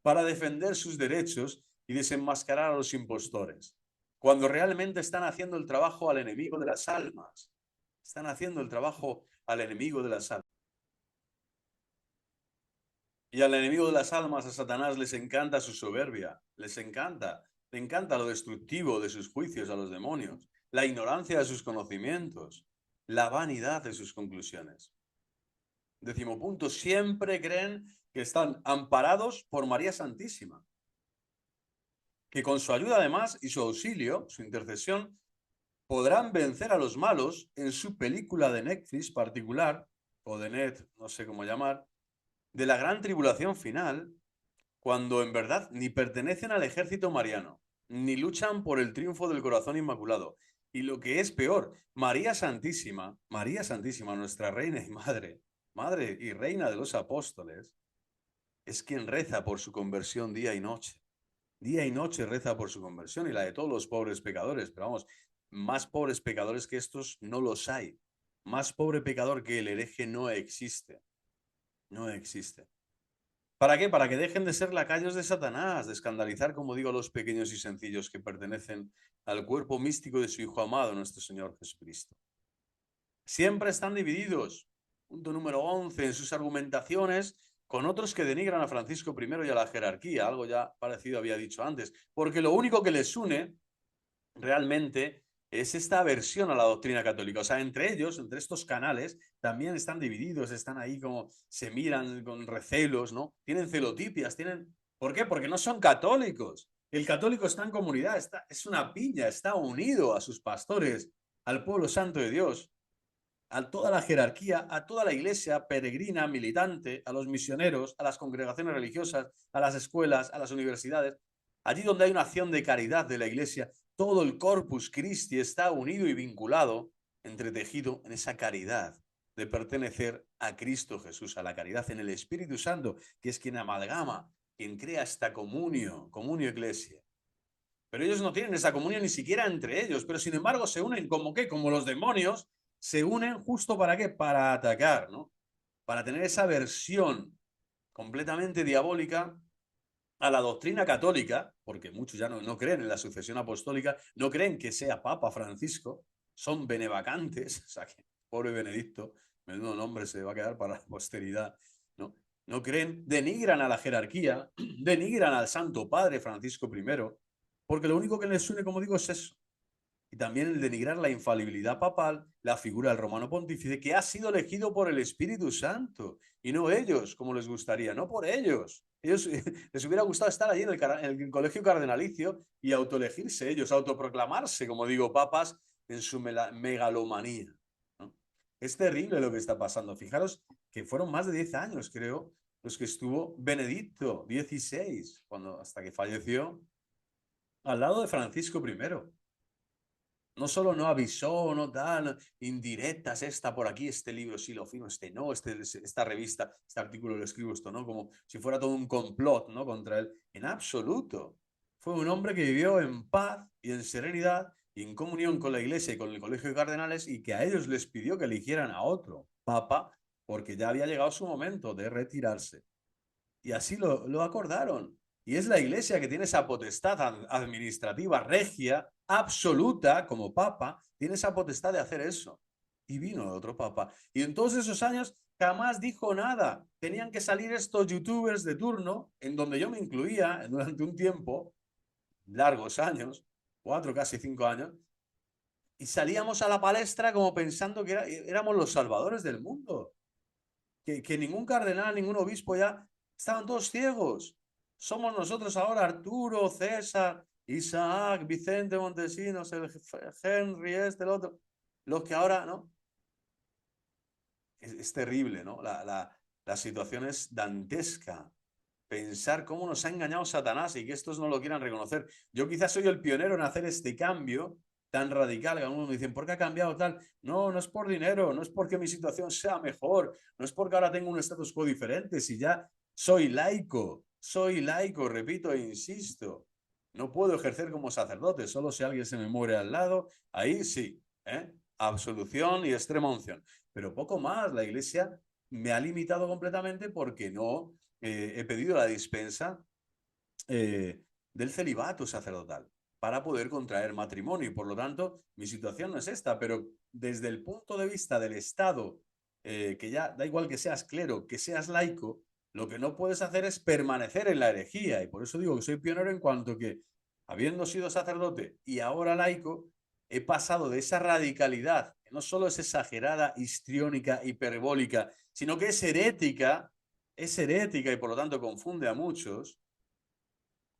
para defender sus derechos y desenmascarar a los impostores, cuando realmente están haciendo el trabajo al enemigo de las almas. Están haciendo el trabajo al enemigo de las almas. Y al enemigo de las almas, a Satanás, les encanta su soberbia, les encanta, le encanta lo destructivo de sus juicios a los demonios, la ignorancia de sus conocimientos, la vanidad de sus conclusiones. 10º punto, siempre creen que están amparados por María Santísima, que con su ayuda además y su auxilio, su intercesión, podrán vencer a los malos en su película de Netflix particular, o de Net, no sé cómo llamar, de la gran tribulación final, cuando en verdad ni pertenecen al ejército mariano, ni luchan por el triunfo del corazón inmaculado. Y lo que es peor, María Santísima, nuestra reina y madre, madre y reina de los apóstoles, es quien reza por su conversión día y noche. Día y noche reza por su conversión y la de todos los pobres pecadores. Pero vamos, más pobres pecadores que estos no los hay. Más pobre pecador que el hereje no existe. No existe. ¿Para qué? Para que dejen de ser lacayos de Satanás, de escandalizar, como digo, a los pequeños y sencillos que pertenecen al cuerpo místico de su Hijo amado, nuestro Señor Jesucristo. Siempre están divididos. Punto número 11, en sus argumentaciones, con otros que denigran a Francisco I y a la jerarquía, algo ya parecido había dicho antes, porque lo único que les une realmente es esta aversión a la doctrina católica. O sea, entre ellos, entre estos canales, también están divididos, están ahí como se miran con recelos, ¿no? Tienen celotipias, tienen... ¿Por qué? Porque no son católicos. El católico está en comunidad, es una piña, está unido a sus pastores, al pueblo santo de Dios, a toda la jerarquía, a toda la iglesia peregrina, militante, a los misioneros, a las congregaciones religiosas, a las escuelas, a las universidades. Allí donde hay una acción de caridad de la iglesia, todo el Corpus Christi está unido y vinculado, entretejido en esa caridad de pertenecer a Cristo Jesús, a la caridad en el Espíritu Santo, que es quien amalgama, quien crea esta comunio iglesia. Pero ellos no tienen esa comunión ni siquiera entre ellos, pero sin embargo se unen como qué, como los demonios, se unen justo para qué, para atacar, ¿no? Para tener esa versión completamente diabólica a la doctrina católica, porque muchos ya no creen en la sucesión apostólica, no creen que sea Papa Francisco, son benevacantes, o sea que pobre Benedicto, menudo nombre se va a quedar para la posteridad, ¿no? No creen, denigran a la jerarquía, denigran al Santo Padre Francisco I, porque lo único que les une, como digo, es eso. Y también el denigrar la infalibilidad papal, la figura del romano pontífice, que ha sido elegido por el Espíritu Santo, y no ellos, como les gustaría, no por ellos. Ellos les hubiera gustado estar allí en el colegio cardenalicio y autoelegirse ellos, autoproclamarse, como digo, papas en su megalomanía, ¿no? Es terrible lo que está pasando. Fijaros que fueron más de 10 años, creo, los que estuvo Benedicto XVI, hasta que falleció, al lado de Francisco I. No solo no avisó, no tal, indirectas, esta por aquí, este libro sí lo firmo, este no, esta revista, este artículo lo escribo esto, ¿no? Como si fuera todo un complot, ¿no? Contra él. En absoluto. Fue un hombre que vivió en paz y en serenidad y en comunión con la iglesia y con el colegio de cardenales, y que a ellos les pidió que eligieran a otro papa porque ya había llegado su momento de retirarse. Y así lo acordaron. Y es la iglesia que tiene esa potestad administrativa regia, absoluta, como papa, tiene esa potestad de hacer eso. Y vino otro papa. Y en todos esos años jamás dijo nada. Tenían que salir estos youtubers de turno, en donde yo me incluía durante un tiempo, largos años, 4, casi 5 años, y salíamos a la palestra como pensando que éramos los salvadores del mundo. Que ningún cardenal, ningún obispo ya, estaban todos ciegos. Somos nosotros ahora, Arturo, César, Isaac, Vicente Montesinos, el Henry, el otro, los que ahora, ¿no? Es terrible, ¿no? La situación es dantesca. Pensar cómo nos ha engañado Satanás y que estos no lo quieran reconocer. Yo quizás soy el pionero en hacer este cambio tan radical, que algunos me dicen, ¿por qué ha cambiado tal? No, no es por dinero, no es porque mi situación sea mejor, no es porque ahora tengo un status quo diferente, si ya soy laico, repito e insisto. No puedo ejercer como sacerdote, solo si alguien se me muere al lado, ahí sí, ¿eh? Absolución y extrema unción. Pero poco más, la iglesia me ha limitado completamente porque no he pedido la dispensa del celibato sacerdotal para poder contraer matrimonio, y por lo tanto mi situación no es esta, pero desde el punto de vista del Estado, que ya da igual que seas clero, que seas laico, lo que no puedes hacer es permanecer en la herejía, y por eso digo que soy pionero en cuanto que, habiendo sido sacerdote y ahora laico, he pasado de esa radicalidad, que no solo es exagerada, histriónica, hiperbólica, sino que es herética y por lo tanto confunde a muchos,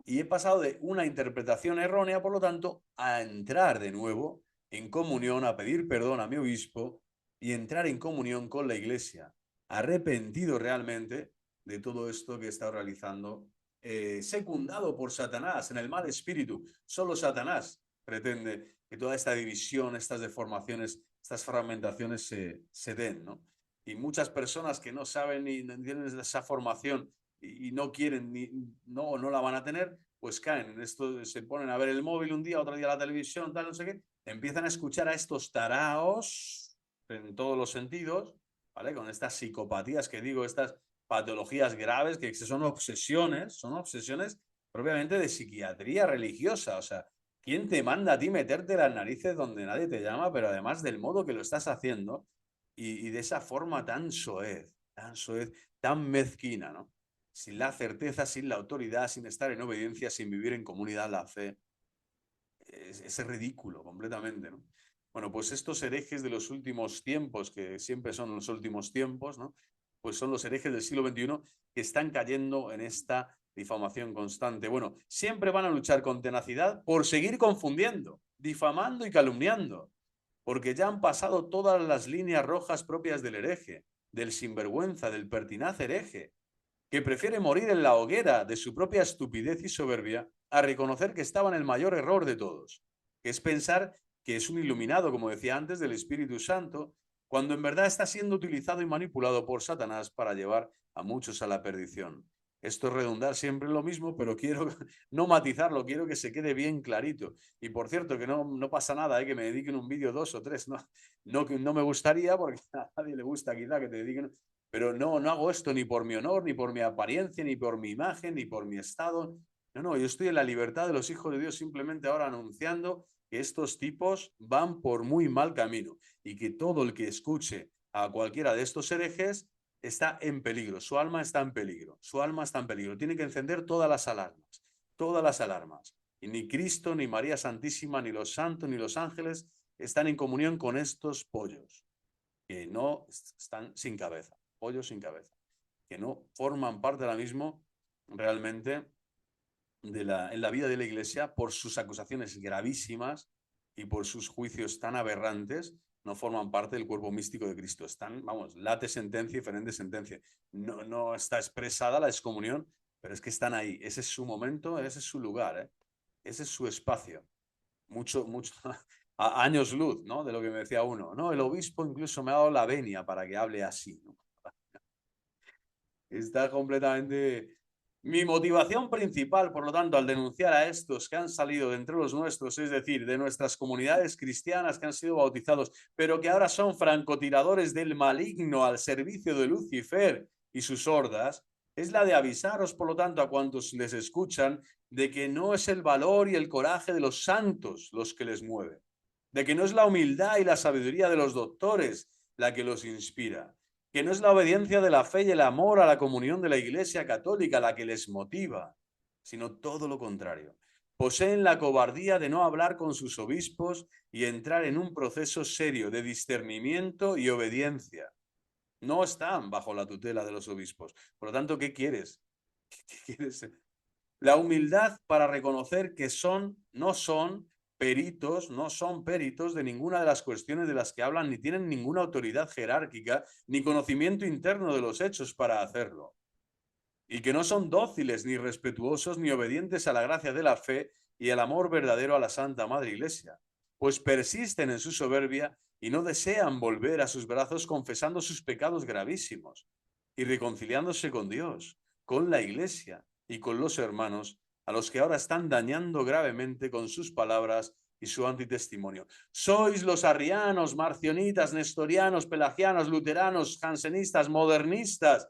y he pasado de una interpretación errónea, por lo tanto, a entrar de nuevo en comunión, a pedir perdón a mi obispo y entrar en comunión con la iglesia, arrepentido realmente de todo esto que he estado realizando, secundado por Satanás, en el mal espíritu. Solo Satanás pretende que toda esta división, estas deformaciones, estas fragmentaciones se den, ¿no? Y muchas personas que no saben ni tienen esa formación y no quieren no la van a tener, pues caen en esto, se ponen a ver el móvil un día, otro día la televisión, tal, no sé qué, empiezan a escuchar a estos taraos en todos los sentidos, ¿vale? Con estas psicopatías que digo, estas patologías graves, que son obsesiones propiamente de psiquiatría religiosa, o sea, ¿quién te manda a ti meterte las narices donde nadie te llama, pero además del modo que lo estás haciendo y de esa forma tan soez, tan mezquina, ¿no? Sin la certeza, sin la autoridad, sin estar en obediencia, sin vivir en comunidad la fe. Es ridículo completamente, ¿no? Bueno, pues estos herejes de los últimos tiempos, que siempre son los últimos tiempos, ¿no? Pues son los herejes del siglo XXI que están cayendo en esta difamación constante. Bueno, siempre van a luchar con tenacidad por seguir confundiendo, difamando y calumniando, porque ya han pasado todas las líneas rojas propias del hereje, del sinvergüenza, del pertinaz hereje, que prefiere morir en la hoguera de su propia estupidez y soberbia a reconocer que estaba en el mayor error de todos, que es pensar que es un iluminado, como decía antes, del Espíritu Santo, cuando en verdad está siendo utilizado y manipulado por Satanás para llevar a muchos a la perdición. Esto es redundar siempre en lo mismo, pero quiero no matizarlo, quiero que se quede bien clarito. Y por cierto, que no pasa nada, que me dediquen un vídeo 2 o 3, no me gustaría, porque a nadie le gusta quizá que te dediquen pero no hago esto ni por mi honor, ni por mi apariencia, ni por mi imagen, ni por mi estado. No, yo estoy en la libertad de los hijos de Dios simplemente ahora anunciando que estos tipos van por muy mal camino y que todo el que escuche a cualquiera de estos herejes está en peligro, su alma está en peligro, su alma está en peligro. Tiene que encender todas las alarmas, todas las alarmas. Y ni Cristo, ni María Santísima, ni los santos, ni los ángeles están en comunión con estos pollos, que no están sin cabeza, pollos sin cabeza, que no forman parte ahora mismo realmente en la vida de la Iglesia por sus acusaciones gravísimas y por sus juicios tan aberrantes, no forman parte del cuerpo místico de Cristo. Están, vamos, late sentencia y ferente sentencia. No está expresada la excomunión, pero es que están ahí. Ese es su momento, ese es su lugar, ¿eh? Ese es su espacio. Mucho, a años luz, ¿no? De lo que me decía uno. No, el obispo incluso me ha dado la venia para que hable así, ¿no? Está completamente... Mi motivación principal, por lo tanto, al denunciar a estos que han salido de entre los nuestros, es decir, de nuestras comunidades cristianas que han sido bautizados, pero que ahora son francotiradores del maligno al servicio de Lucifer y sus hordas, es la de avisaros, por lo tanto, a cuantos les escuchan, de que no es el valor y el coraje de los santos los que les mueve, de que no es la humildad y la sabiduría de los doctores la que los inspira, que no es la obediencia de la fe y el amor a la comunión de la Iglesia Católica la que les motiva, sino todo lo contrario. Poseen la cobardía de no hablar con sus obispos y entrar en un proceso serio de discernimiento y obediencia. No están bajo la tutela de los obispos. Por lo tanto, ¿qué quieres? ¿Qué quieres? La humildad para reconocer que no son peritos, no son peritos de ninguna de las cuestiones de las que hablan, ni tienen ninguna autoridad jerárquica, ni conocimiento interno de los hechos para hacerlo. Y que no son dóciles, ni respetuosos, ni obedientes a la gracia de la fe y el amor verdadero a la Santa Madre Iglesia, pues persisten en su soberbia y no desean volver a sus brazos confesando sus pecados gravísimos y reconciliándose con Dios, con la Iglesia y con los hermanos, a los que ahora están dañando gravemente con sus palabras y su antitestimonio. Sois los arrianos, marcionitas, nestorianos, pelagianos, luteranos, jansenistas, modernistas.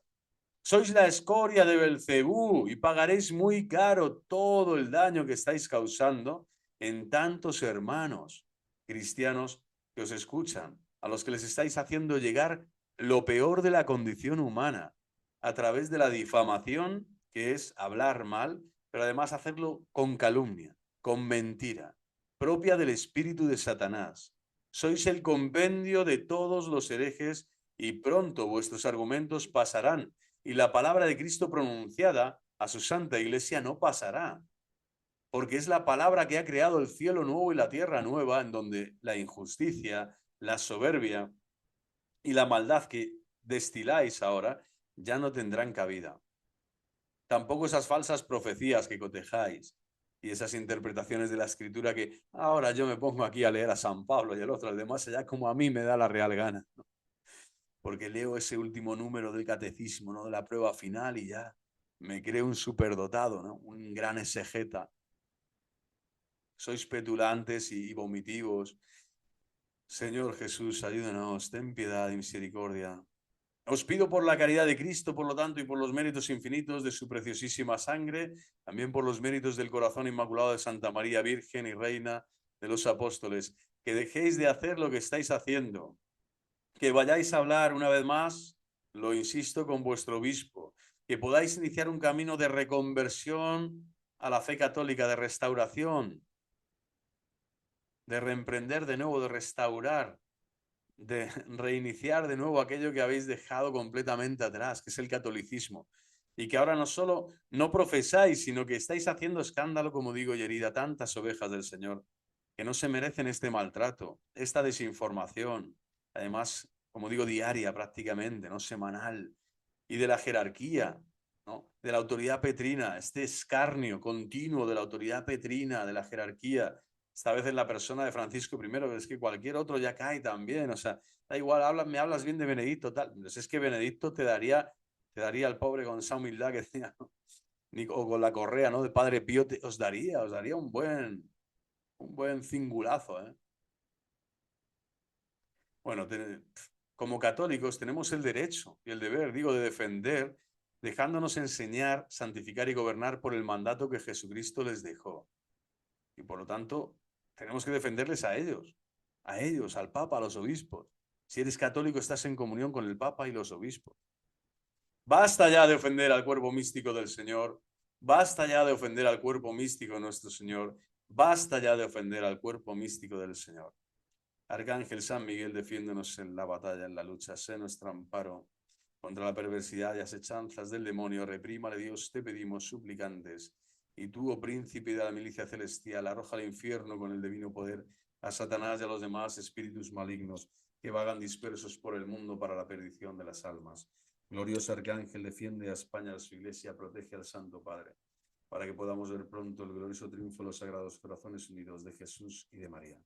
Sois la escoria de Belcebú y pagaréis muy caro todo el daño que estáis causando en tantos hermanos cristianos que os escuchan, a los que les estáis haciendo llegar lo peor de la condición humana a través de la difamación, que es hablar mal, pero además hacerlo con calumnia, con mentira, propia del espíritu de Satanás. Sois el compendio de todos los herejes y pronto vuestros argumentos pasarán y la palabra de Cristo pronunciada a su santa iglesia no pasará, porque es la palabra que ha creado el cielo nuevo y la tierra nueva, en donde la injusticia, la soberbia y la maldad que destiláis ahora ya no tendrán cabida. Tampoco esas falsas profecías que cotejáis y esas interpretaciones de la escritura que ahora yo me pongo aquí a leer a San Pablo y el otro, al demás, allá como a mí me da la real gana, ¿no? Porque leo ese último número del catecismo, ¿no? De la prueba final y ya me creo un superdotado, ¿no? Un gran exegeta. Sois petulantes y vomitivos. Señor Jesús, ayúdanos, ten piedad y misericordia. Os pido por la caridad de Cristo, por lo tanto, y por los méritos infinitos de su preciosísima sangre, también por los méritos del corazón inmaculado de Santa María Virgen y Reina de los Apóstoles, que dejéis de hacer lo que estáis haciendo, que vayáis a hablar una vez más, lo insisto, con vuestro obispo, que podáis iniciar un camino de reconversión a la fe católica, de restauración, de reemprender de nuevo, de restaurar, de reiniciar de nuevo aquello que habéis dejado completamente atrás, que es el catolicismo. Y que ahora no solo no profesáis, sino que estáis haciendo escándalo, como digo, y herida tantas ovejas del Señor, que no se merecen este maltrato, esta desinformación, además, como digo, diaria prácticamente, no semanal, y de la jerarquía, ¿no? De la autoridad petrina, este escarnio continuo de la autoridad petrina, de la jerarquía, esta vez en la persona de Francisco I, pero es que cualquier otro ya cae también, o sea, da igual, me hablas bien de Benedicto, tal, pues es que Benedicto te daría al pobre con esa humildad que tenía, ¿no? O con la correa, ¿no? De Padre Pío, os daría un buen cingulazo, ¿eh? Bueno, como católicos tenemos el derecho y el deber, digo, de defender, dejándonos enseñar, santificar y gobernar por el mandato que Jesucristo les dejó. Y por lo tanto, tenemos que defenderles a ellos, al Papa, a los obispos. Si eres católico, estás en comunión con el Papa y los obispos. Basta ya de ofender al cuerpo místico del Señor. Basta ya de ofender al cuerpo místico de nuestro Señor. Basta ya de ofender al cuerpo místico del Señor. Arcángel San Miguel, defiéndonos en la batalla, en la lucha. Sé nuestro amparo contra la perversidad y asechanzas del demonio. Reprímale, Dios, te pedimos suplicantes. Y tú, oh príncipe de la milicia celestial, arroja al infierno con el divino poder a Satanás y a los demás espíritus malignos que vagan dispersos por el mundo para la perdición de las almas. Glorioso Arcángel, defiende a España, a su Iglesia, protege al Santo Padre, para que podamos ver pronto el glorioso triunfo de los Sagrados Corazones Unidos de Jesús y de María.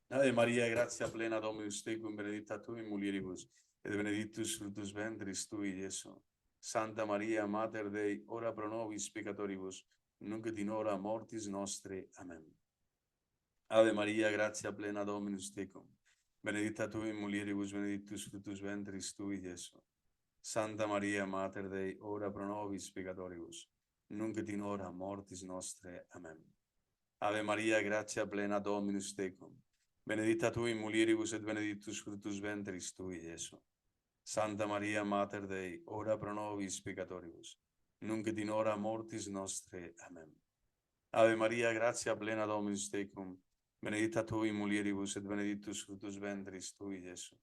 Ave María, gratia plena, Dominus tecum, benedicta tu in mulieribus, et benedictus fructus ventris tui, Iesu. Santa Maria, Mater Dei, ora pro nobis peccatoribus, nunc et in hora mortis nostre. Amen. Ave Maria, gratia plena, Dominus tecum, benedicta tu in mulieribus, benedictus fructus ventris tui, Iesu. Santa Maria, Mater Dei, ora pro nobis peccatoribus, nunc et in hora mortis nostre. Amen. Ave Maria, gratia plena, Dominus tecum, benedicta tu in mulieribus et benedictus fructus ventris tui, Iesu. Santa Maria, Mater Dei, ora pro nobis peccatoribus, nunc et in hora mortis nostre. Amen. Ave Maria, gratia plena, Dominus tecum, benedicta tu in mulieribus et benedictus fructus ventris tui, Iesu.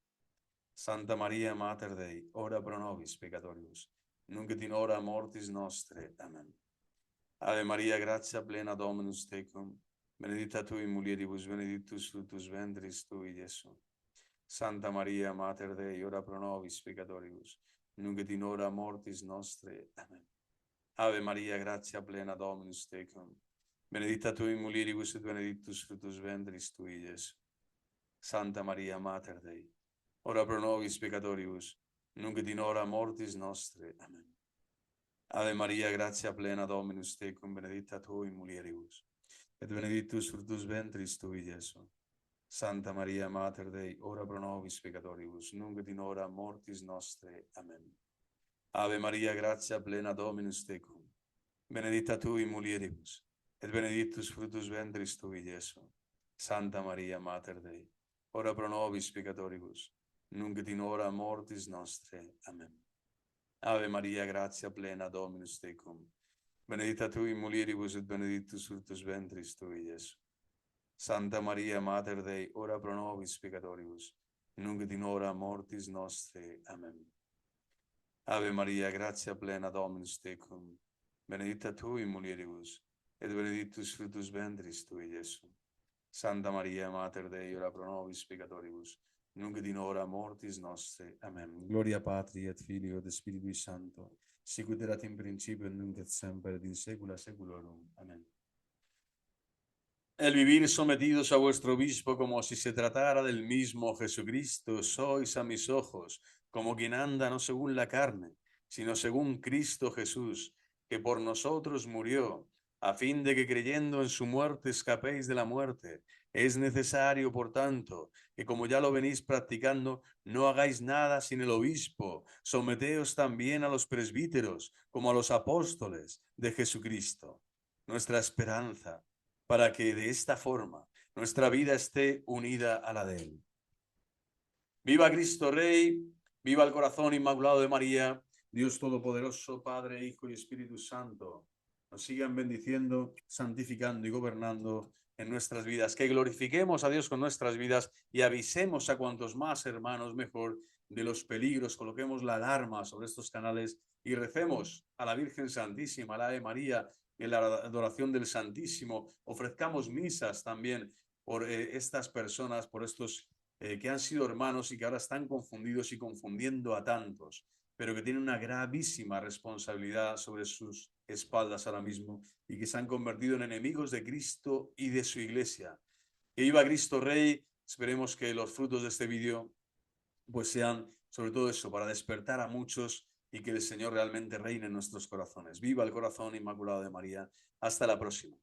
Santa Maria, Mater Dei, ora pro nobis peccatoribus, nunc et in hora mortis nostre. Amen. Ave Maria, gratia plena, Dominus tecum, benedicta tu in mulieribus, benedictus fructus ventris tui, Iesu. Santa Maria, Mater Dei, ora pro nobis peccatoribus, nunc et in hora mortis nostre. Amen. Ave Maria, gratia plena, Dominus tecum, benedicta tu in mulieribus et benedictus fructus ventris tui, Iesu. Santa Maria, Mater Dei, ora pro nobis peccatoribus, nunc et in hora mortis nostre. Amen. Ave Maria, gratia plena, Dominus tecum, benedicta tu in mulieribus, et benedictus fructus ventris tui, Iesu. Santa Maria, Mater Dei, ora pro nobis peccatoribus, nunc et in hora mortis nostre. Amen. Ave Maria, gratia plena, Dominus tecum, benedicta tu in mulieribus, et benedictus fructus ventris tui, Iesu. Santa Maria, Mater Dei, ora pro nobis peccatoribus, nunc et in hora mortis nostre. Amen. Ave Maria, gratia plena, Dominus tecum, benedicta tu in mulieribus et benedictus fructus ventris tui, Iesu. Santa Maria, Mater Dei, ora pro nobis peccatoribus, nunc et in hora mortis nostre. Amen. Ave Maria, gratia plena, Dominus tecum, benedicta tu in mulieribus, et benedictus fructus ventris tui, Iesu. Santa Maria, Mater Dei, ora pro nobis peccatoribus, nunc et in hora mortis nostre. Amen. Gloria Patri et Filio et Spiritui Sancto, sicut erat in principio et nunc et semper et in saecula saeculorum. Amen. El vivir sometidos a vuestro obispo como si se tratara del mismo Jesucristo, sois a mis ojos como quien anda no según la carne, sino según Cristo Jesús, que por nosotros murió, a fin de que creyendo en su muerte escapéis de la muerte. Es necesario, por tanto, que como ya lo venís practicando, no hagáis nada sin el obispo. Someteos también a los presbíteros, como a los apóstoles de Jesucristo. Nuestra esperanza, para que de esta forma nuestra vida esté unida a la de Él. ¡Viva Cristo Rey! ¡Viva el corazón inmaculado de María! Dios Todopoderoso, Padre, Hijo y Espíritu Santo, nos sigan bendiciendo, santificando y gobernando en nuestras vidas. Que glorifiquemos a Dios con nuestras vidas y avisemos a cuantos más hermanos mejor de los peligros. Coloquemos la alarma sobre estos canales y recemos a la Virgen Santísima, a la de María, en la adoración del Santísimo. Ofrezcamos misas también por estas personas, por estos que han sido hermanos y que ahora están confundidos y confundiendo a tantos, pero que tienen una gravísima responsabilidad sobre sus espaldas ahora mismo y que se han convertido en enemigos de Cristo y de su Iglesia. Que viva Cristo Rey. Esperemos que los frutos de este vídeo pues sean sobre todo eso, para despertar a muchos y que el Señor realmente reine en nuestros corazones. Viva el corazón inmaculado de María. Hasta la próxima.